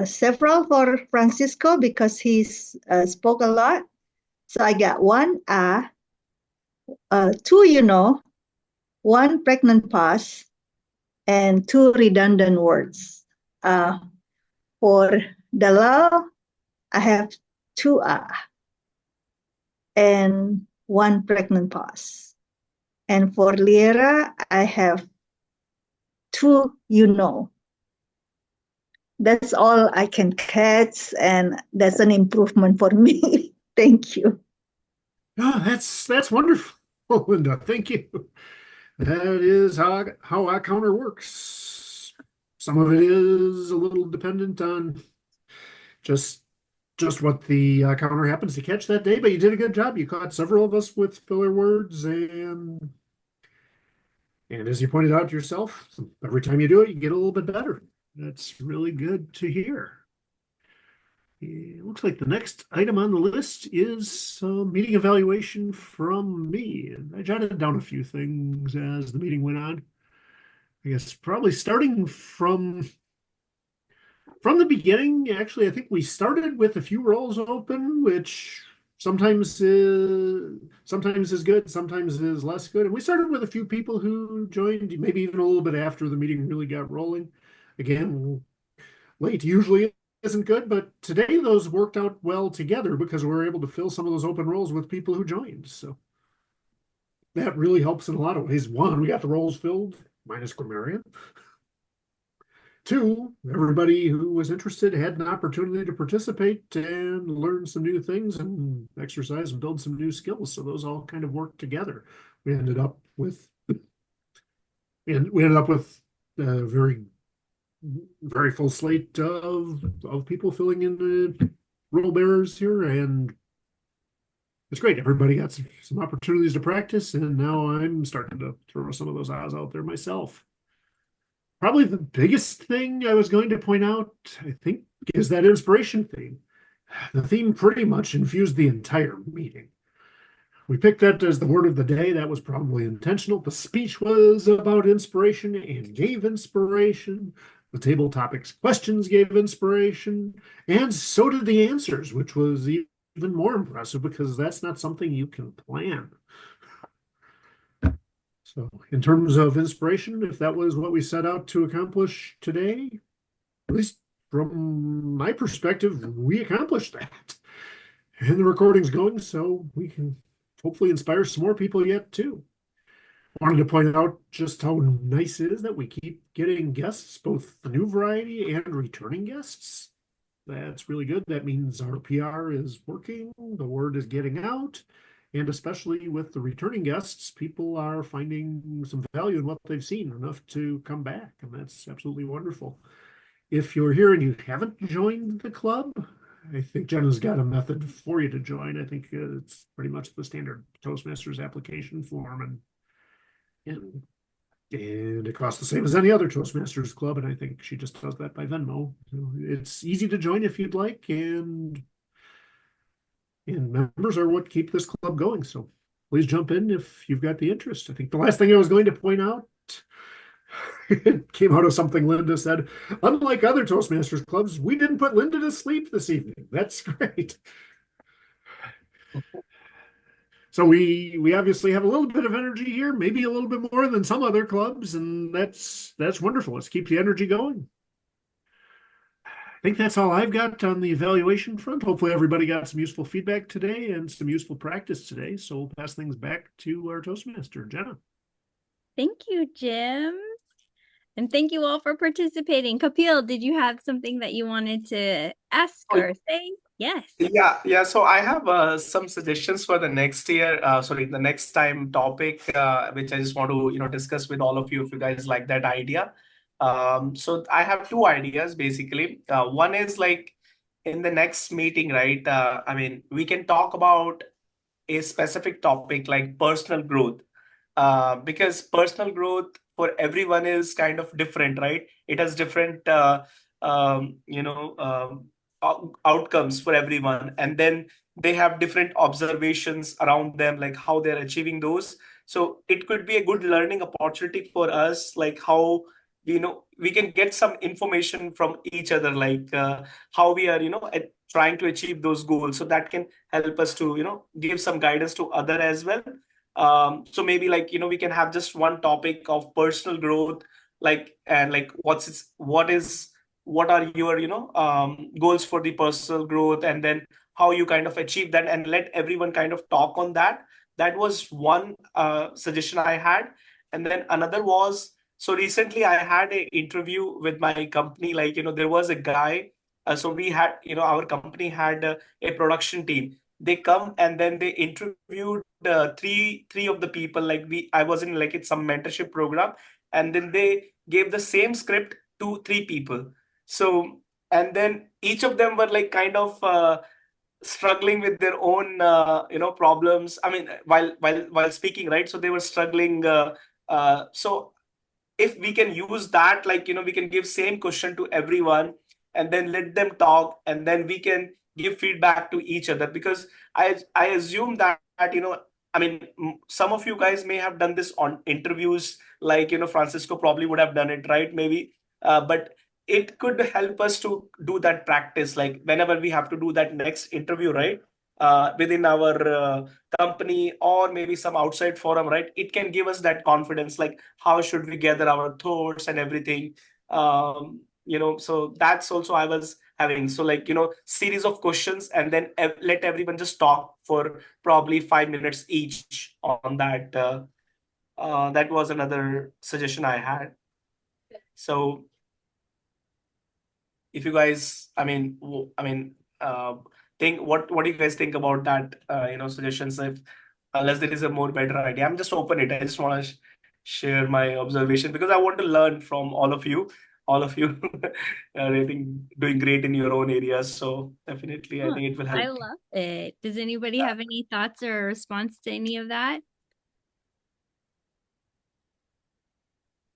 several for Francisco because he spoke a lot. So I got 1 2 1 pregnant pause, and 2 redundant words. For Dalal, I have 2 and 1 pregnant pause. And for Liera, I have 2 That's all I can catch, and that's an improvement for me. Thank you. Oh, that's wonderful, Linda. Thank you. That is how our counter works. Some of it is a little dependent on just what the counter happens to catch that day, but you did a good job. You caught several of us with filler words, and as you pointed out yourself, every time you do it, you get a little bit better. That's really good to hear. It looks like the next item on the list is meeting evaluation from me. And I jotted down a few things as the meeting went on. I guess probably starting from the beginning, actually, I think we started with a few roles open, which sometimes is good, sometimes is less good. And we started with a few people who joined, maybe even a little bit after the meeting really got rolling. Again, late usually isn't good, but today those worked out well together because we were able to fill some of those open roles with people who joined. So that really helps in a lot of ways. 1, we got the roles filled, minus grammarian. 2, everybody who was interested had an opportunity to participate and learn some new things and exercise and build some new skills. So those all kind of worked together. We ended up with a very full slate of people filling in the role bearers here, and it's great. Everybody got some opportunities to practice, and now I'm starting to throw some of those odds out there myself. Probably the biggest thing I was going to point out, I think, is that inspiration theme. The theme pretty much infused the entire meeting. We picked that as the word of the day. That was probably intentional. The speech was about inspiration and gave inspiration. The table topics questions gave inspiration, and so did the answers, which was even more impressive because that's not something you can plan. So in terms of inspiration, if that was what we set out to accomplish today, at least from my perspective, we accomplished that. And the recording's going, so we can hopefully inspire some more people yet too. Wanted to point out just how nice it is that we keep getting guests, both the new variety and returning guests. That's really good. That means our PR is working, the word is getting out, and especially with the returning guests, people are finding some value in what they've seen, enough to come back, and that's absolutely wonderful. If you're here and you haven't joined the club, I think Jenna's got a method for you to join. I think it's pretty much the standard Toastmasters application form, and it costs the same as any other Toastmasters club, and I think she just does that by Venmo. So it's easy to join if you'd like, and members are what keep this club going. So please jump in if you've got the interest. I think the last thing I was going to point out, it came out of something Linda said. Unlike other Toastmasters clubs, we didn't put Linda to sleep this evening. That's great. So we obviously have a little bit of energy here, maybe a little bit more than some other clubs, and that's wonderful. Let's keep the energy going. I think that's all I've got on the evaluation front. Hopefully everybody got some useful feedback today and some useful practice today. So we'll pass things back to our Toastmaster, Jenna. Thank you, Jim. And thank you all for participating. Kapil, did you have something that you wanted to ask or say? Yes. Yeah. So I have some suggestions for the next year. The next time topic, which I just want to discuss with all of you if you guys like that idea. So I have two ideas basically. One is like in the next meeting, right? We can talk about a specific topic like personal growth, because personal growth for everyone is kind of different, right? It has different, outcomes for everyone, and then they have different observations around them, like how they're achieving those. So it could be a good learning opportunity for us, like how we can get some information from each other, like how we are trying to achieve those goals. So that can help us to give some guidance to other as well. So maybe we can have just one topic of personal growth, what are your goals for the personal growth, and then how you kind of achieve that, and let everyone kind of talk on that. That was one suggestion I had. And then another was, so recently I had an interview with my company, there was a guy, so we had, our company had a production team. They come and then they interviewed three of the people, I was in it's some mentorship program, and then they gave the same script to three people. So, and then each of them were kind of struggling with their own problems. While speaking, right? So they were struggling. So if we can use that, we can give same question to everyone and then let them talk, and then we can give feedback to each other, because I assume that some of you guys may have done this on interviews, Francisco probably would have done it, right? Maybe, but it could help us to do that practice, whenever we have to do that next interview, right? Within our company or maybe some outside forum, right? It can give us that confidence, how should we gather our thoughts and everything. So that's also I was having. So series of questions, and then let everyone just talk for probably 5 minutes each on that. That was another suggestion I had. So if you guys, think what do you guys think about that? Suggestions. If unless there is a more better idea, I'm just open it. I just want to share my observation because I want to learn from all of you all of you are doing great in your own areas. So definitely, I Huh, think it will I help. love it. Does anybody have any thoughts or response to any of that?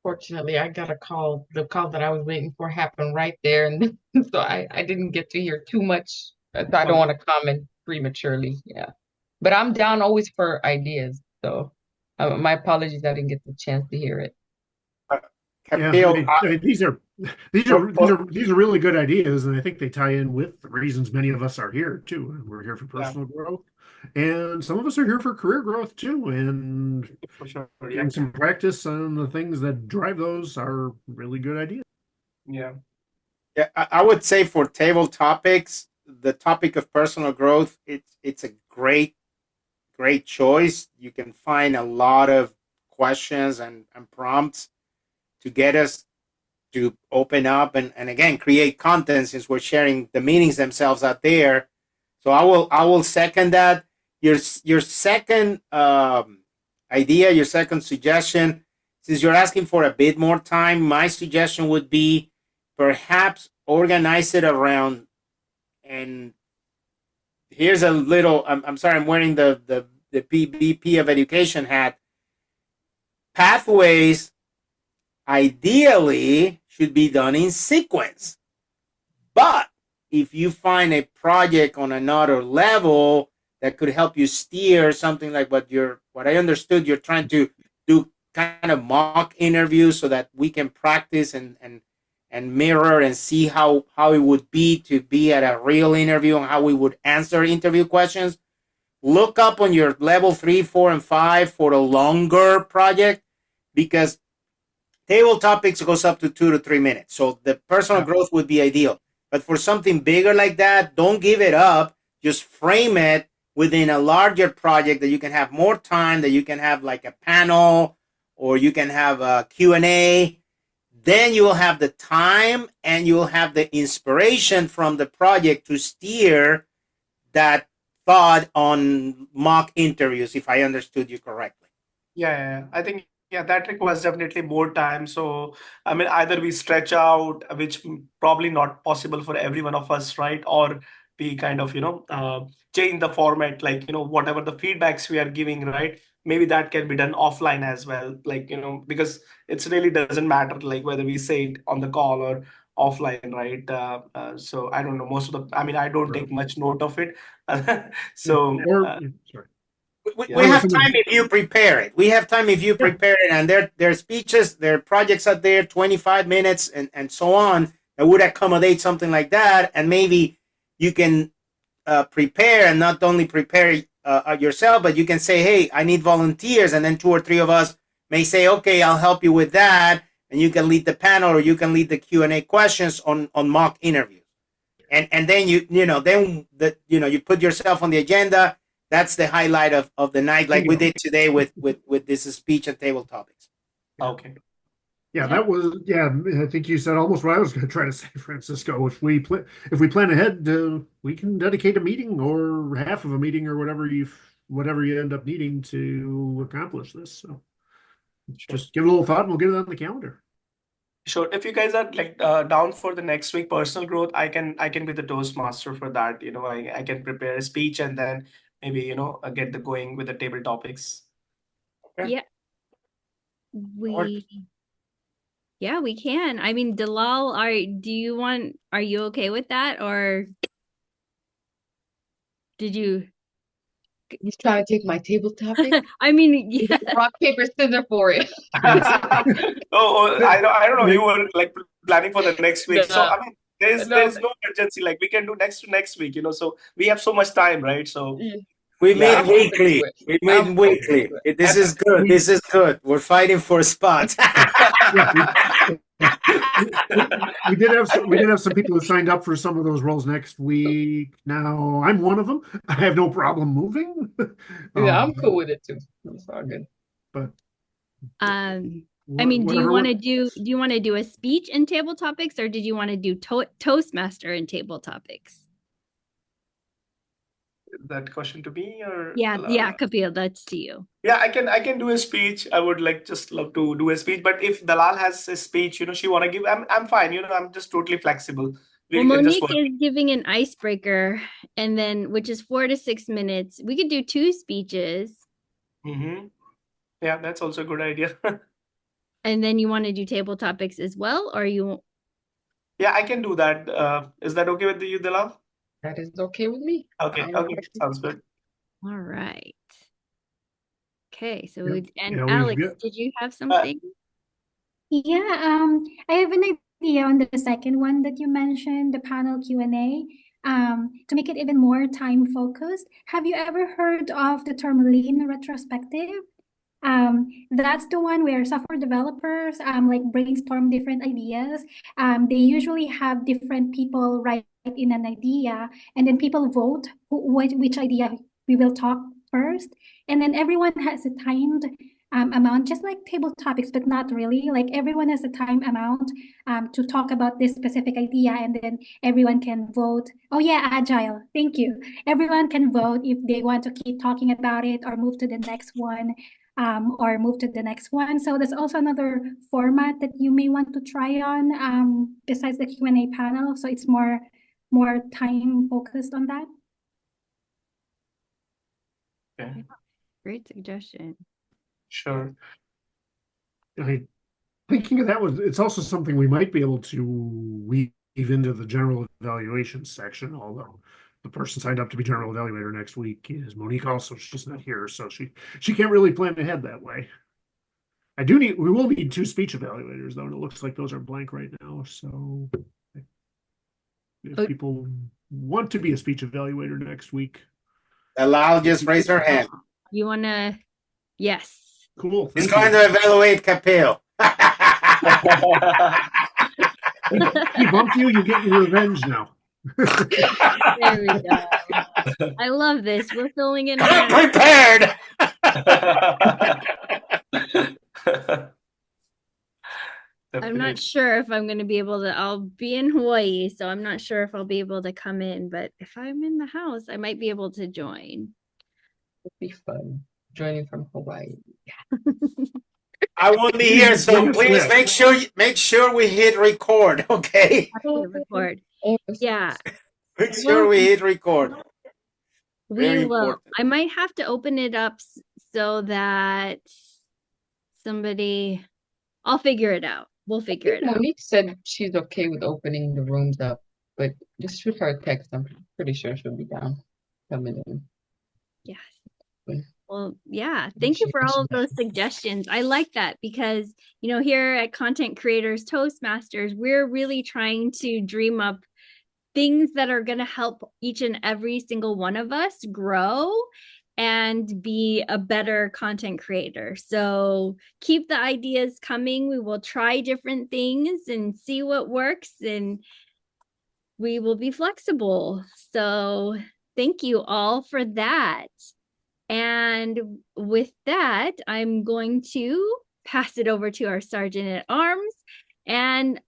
Fortunately, I got a call. The call that I was waiting for happened right there, and so I didn't get to hear too much. So I don't Okay. want to comment prematurely. Yeah, but I'm down always for ideas. So my apologies, I didn't get the chance to hear it. Yeah, Kapil, these are really good ideas, and I think they tie in with the reasons many of us are here too. We're here for Yeah, personal growth, and some of us are here for career growth too. And for sure. Yeah. getting some practice on the things that drive those are really good ideas. Yeah. yeah, I would say for table topics, the topic of personal growth, it's a great choice. You can find a lot of questions and prompts to get us to open up and again create content, since we're sharing the meetings themselves out there. So I will second that. Your second idea, your second suggestion, since you're asking for a bit more time, my suggestion would be perhaps organize it around, and here's a little, I'm sorry, I'm wearing the PVP of education hat. Pathways ideally should be done in sequence. But if you find a project on another level that could help you steer something like what I understood, you're trying to do kind of mock interviews so that we can practice and mirror and see how it would be to be at a real interview and how we would answer interview questions. Look up on your level 3, 4, and 5 for a longer project, because table topics goes up to 2 to 3 minutes. So the personal growth would be ideal. But for something bigger like that, don't give it up. Just frame it within a larger project that you can have more time, that you can have like a panel, or you can have a Q&A. Then you will have the time and you will have the inspiration from the project to steer that thought on mock interviews, if I understood you correctly. Yeah. I think, that requires definitely more time. So, I mean, either we stretch out, which probably not possible for every one of us, right? Or we kind of, change the format, like, whatever the feedbacks we are giving, right? Maybe that can be done offline as well, like, because it really doesn't matter, like, whether we say it on the call or offline, right? So I don't know, I don't take much note of it. So, Sorry. We have time if you prepare it. We have time if you prepare it, and their speeches, their projects out there, 25 minutes and so on, that would accommodate something like that. And maybe you can prepare, and not only prepare yourself, but you can say, hey, I need volunteers. And then 2 or 3 of us may say, okay, I'll help you with that. And you can lead the panel, or you can lead the Q&A questions on mock interviews. And then you put yourself on the agenda. That's the highlight of the night, like we did today with this speech and table topics. Okay. Yeah, that was, I think you said almost what I was going to try to say, Francisco. If we plan ahead, we can dedicate a meeting or half of a meeting or whatever you end up needing to accomplish this. So just give it a little thought and we'll get it on the calendar. Sure. If you guys are like down for the next week personal growth, I can be the Toastmaster for that. I can prepare a speech and then maybe get the going with the table topics. Okay. Yeah. We can. I mean, Dalal, are you okay with that, or did you? He's trying to take my table topic. I mean, yeah. Rock, paper, scissors for it. I don't know. You were like planning for the next week. So I mean, there's no urgency. Like we can do next week. So we have so much time, right? So we meet weekly. We meet weekly. This is good. This is good. We're fighting for a spot. We did have some people who signed up for some of those roles next week. Now I'm one of them. I have no problem moving. Yeah, I'm cool with it too. It's all good. But I mean, do you want to do a speech in table topics, or did you want to do Toastmaster in table topics? that question to me or Yeah, Dalal? Kapil, that's to you. Yeah, I can do a speech. I would like just love to do a speech. But if Dalal has a speech, she wanna give, I'm fine. I'm just totally flexible. Well, We can just Monique work. is giving an icebreaker, and then which is 4 to 6 minutes. We could do 2 speeches, Yeah, that's also a good idea. and then you want to do table topics as well, or you? Yeah, I can do that. Is that okay with you, Dalal? That is okay with me. Okay, I will okay, participate. sounds good. All right. Okay, so Yep. and Yeah, we've Alex, got- did you have something? Yeah, I have an idea on the second one that you mentioned, the panel Q&A. To make it even more time focused, have you ever heard of the term lean retrospective? That's the one where software developers like brainstorm different ideas. They usually have different people write in an idea, and then people vote which idea we will talk first, and then everyone has a timed amount, just like table topics, but not really. Like everyone has a time amount to talk about this specific idea, and then everyone can vote. Oh yeah, agile. Thank you. Everyone can vote if they want to keep talking about it or move to the next one. Or move to the next one. So there's also another format that you may want to try on besides the Q&A panel. So it's more time focused on that. Okay, Great suggestion. sure. Thinking of that was, it's also something we might be able to weave into the general evaluation section, although the person signed up to be general evaluator next week is Monique also. She's not here, so she can't really plan ahead that way. We will need 2 speech evaluators though, and it looks like those are blank right now. So if people want to be a speech evaluator next week. Dalal just raised her hand. You want to? Yes. Cool. He's thank going you. to evaluate Kapil. He bumped you, you get your revenge now. There we go. I love this. We're filling in. Come prepared. I'm not sure if I'm going to be able to. I'll be in Hawaii, so I'm not sure if I'll be able to come in. But if I'm in the house, I might be able to join. It'll be fun joining from Hawaii. I won't be here, so please make sure we hit record, okay? Record. Yeah. Make sure we hit record. We will. I might have to open it up so that somebody. I'll figure it out. We'll figure it out. Monique said she's okay with opening the rooms up, but just shoot her a text. I'm pretty sure she'll be down coming in. Yes. Well, yeah. Thank you for all of those suggestions. I like that because, here at Content Creators Toastmasters, we're really trying to dream up things that are going to help each and every single one of us grow and be a better content creator. So keep the ideas coming. We will try different things and see what works, and we will be flexible. So thank you all for that. And with that, I'm going to pass it over to our Sergeant at Arms. And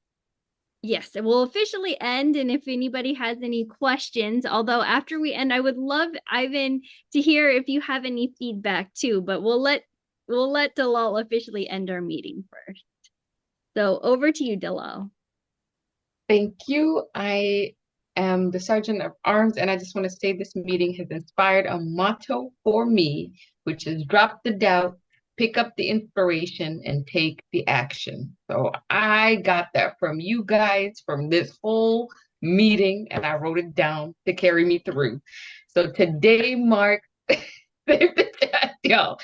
yes, it will officially end. And if anybody has any questions, although after we end, I would love, Ivan, to hear if you have any feedback too, but we'll let Dalal officially end our meeting first. So over to you, Dalal. Thank you. I am the Sergeant of Arms, and I just want to say this meeting has inspired a motto for me, which is drop the doubt, pick up the inspiration, and take the action. So I got that from you guys from this whole meeting, and I wrote it down to carry me through. So today marks, save the chat, y'all.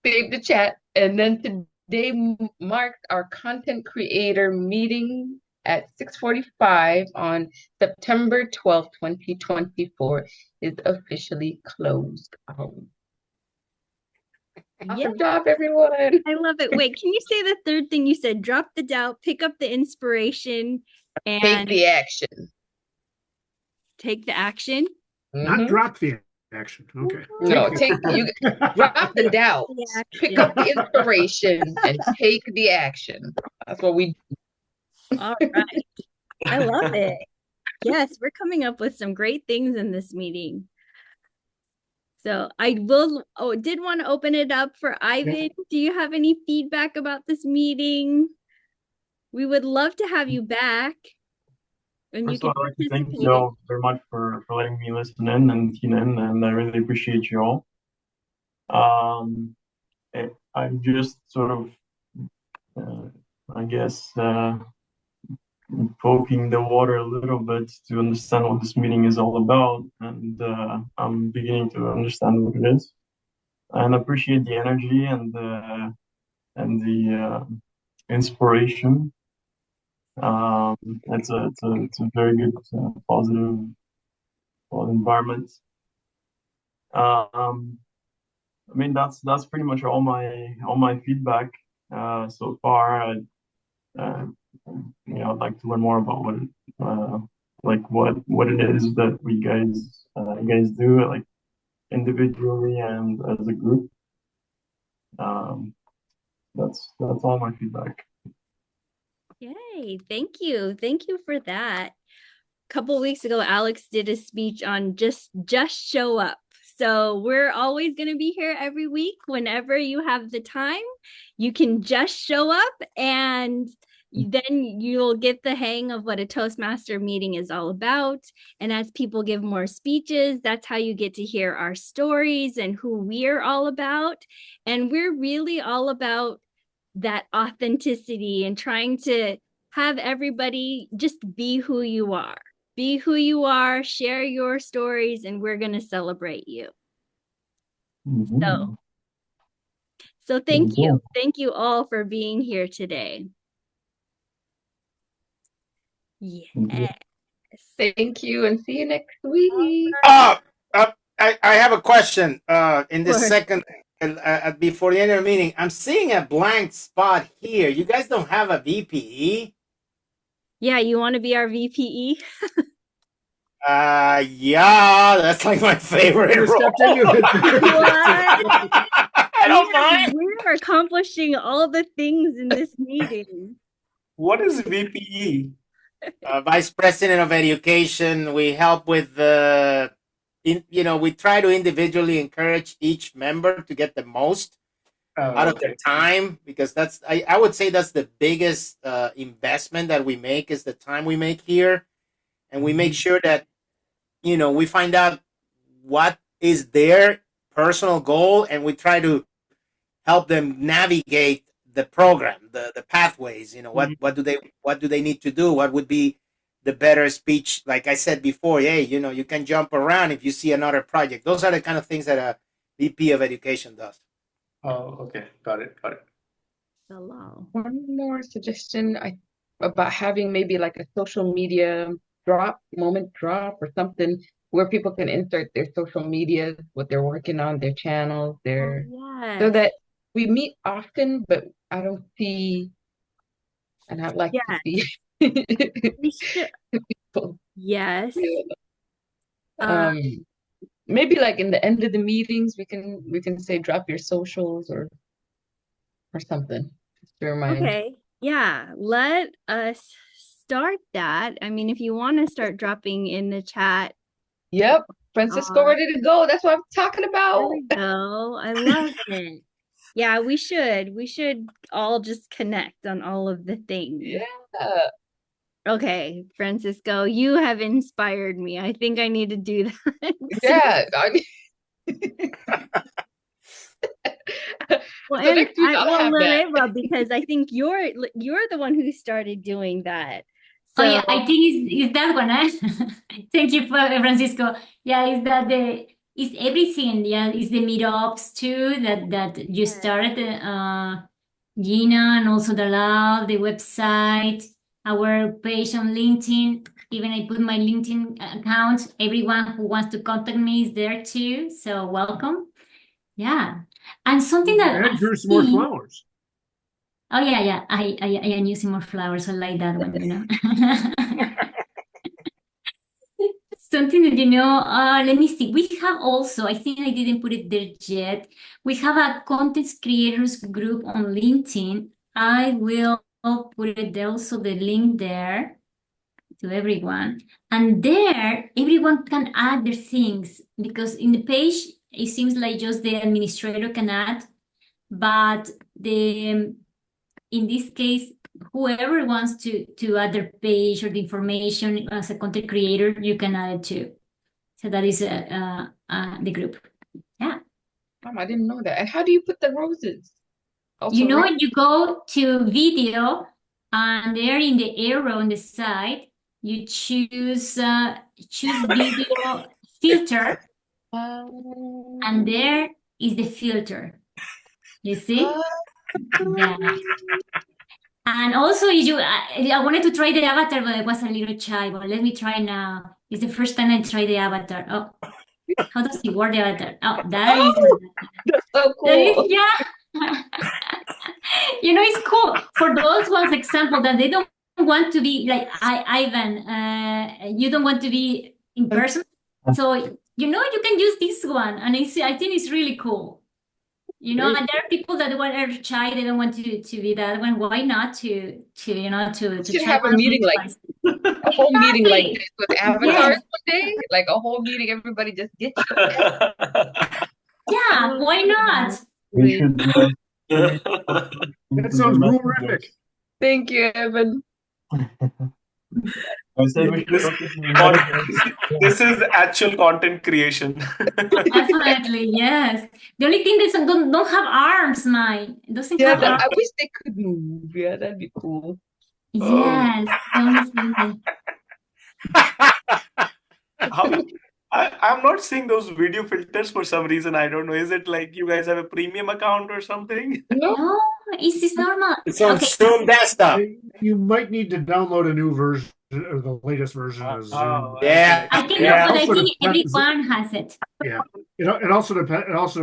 Save the chat. And then today marks our content creator meeting at 6:45 on September 12th, 2024 is officially closed out. Awesome job, everyone. I love it. Wait, can you say the third thing you said? Drop the doubt, pick up the inspiration, and take the action. Take the action? Not drop the action. Okay. No, drop the doubt, pick up the inspiration, and take the action. That's what we do. All right. I love it. Yes, we're coming up with some great things in this meeting. So I did want to open it up for Ivan. Do you have any feedback about this meeting? We would love to have you back. And you First of can all, I'd like to thank participate. you all very much for letting me listen in and tune in, and I really appreciate you all. I'm just sort of, I guess, poking the water a little bit to understand what this meeting is all about, and I'm beginning to understand what it is, and appreciate the energy and the inspiration. It's a very good positive environment. I mean that's pretty much all my feedback so far. I'd like to learn more about what it is that you guys do, like individually and as a group. That's all my feedback. Yay, thank you. Thank you for that. A couple weeks ago, Alex did a speech on just show up. So we're always going to be here every week. Whenever you have the time, you can just show up, and then you'll get the hang of what a Toastmaster meeting is all about. And as people give more speeches, that's how you get to hear our stories and who we're all about. And we're really all about that authenticity and trying to have everybody just be who you are. Be who you are, share your stories, and we're going to celebrate you. Mm-hmm. So thank you. Thank you all for being here today. Yes. Thank you, and see you next week. I have a question. In the Sure. second, before the end of the meeting, I'm seeing a blank spot here. You guys don't have a VPE? Yeah, you want to be our VPE? Yeah, that's like my favorite role. Stepped into it. I don't mind. We're accomplishing all the things in this meeting. What is VPE? Vice President of Education. We help with we try to individually encourage each member to get the most out of their time, because I would say that's the biggest investment that we make, is the time we make here. And we make sure that, we find out what is their personal goal, and we try to help them navigate the program, the pathways. What do they need to do? What would be the better speech? Like I said before, hey, you can jump around if you see another project. Those are the kind of things that a VP of Education does. Oh, okay. Got it. Hello. One more suggestion about having maybe like a social media moment drop or something where people can insert their social media, what they're working on, their channels, so that we meet often, but I don't see, and I'd like to see We should. people. Yes. Maybe like in the end of the meetings, we can say drop your socials or something just to remind. Okay. Yeah. Let us start that. I mean, if you want to start dropping in the chat. Yep. Francisco ready to go. That's what I'm talking about. There we go. I love it. Yeah, we should all just connect on all of the things. Yeah. Okay, Francisco, you have inspired me. I think I need to do that. Yeah. Well, So and next week I'll have that. Loreva, because I think you're the one who started doing that. So Oh yeah, I think it's that one. Thank you, Francisco. Yeah, it's everything. Yeah, it's the meetups too that you started, Gina, and also the lab, the website, our page on LinkedIn. Even I put my LinkedIn account. Everyone who wants to contact me is there too. So welcome. Yeah, and something that And I grew some more see- flowers. Oh yeah. I am using more flowers. I like that one, Something that, let me see. We have also, I think I didn't put it there yet. We have a content creators group on LinkedIn. I will put it there, also the link there to everyone. And there, everyone can add their things, because in the page, it seems like just the administrator can add, but in this case, whoever wants to add their page or the information as a content creator, you can add it too. So that is the group. Yeah. I didn't know that. And how do you put the roses? Also, You know, right? you go to video, and there in the arrow on the side, you choose video filter, and there is the filter. You see? Yeah. And also, I wanted to try the avatar, but I was a little shy. But let me try now. It's the first time I try the avatar. Oh, how does it work, the avatar? Oh, there you go. That's so There is, cool. yeah. You know, it's cool for those ones, example, that they don't want to be like Ivan. You don't want to be in person, so you know you can use this one, and I think it's really cool. You know, and there are people that are shy; they don't want to be that one. Why not to Should try have a one of meeting these like ones? a whole meeting like Exactly. this with avatars one day, like a whole meeting. Everybody just get your Yeah, why not? We should That sounds horrific. Thank you, Evan. I said we should This, focus on this is actual content creation. Definitely, yes. The only thing is don't have arms, Mine. It doesn't Yeah, have arms. I wish they could move. Yeah, that'd be cool. Yes, the only thing I'm not seeing those video filters for some reason. I don't know. Is it like you guys have a premium account or something? No, no, it's normal. It's on Okay. Zoom desktop. You might need to download a new version or the latest version of Zoom. Oh, Yeah. I think Yeah. but I Also think depends- everyone has it. Yeah, it also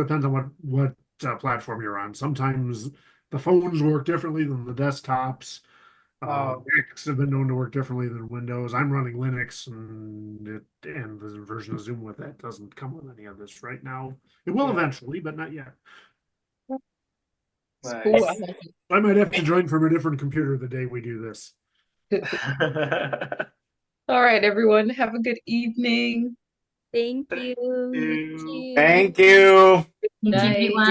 depends on what platform you're on. Sometimes the phones work differently than the desktops. Macs have been known to work differently than Windows. I'm running Linux, and the version of Zoom with that doesn't come with any of this right now. It will eventually, but not yet. it's cool. I like it. I might have to join from a different computer the day we do this. All right, everyone. Have a good evening. Thank you. you. too. Thank you. Thank you, Night. everyone.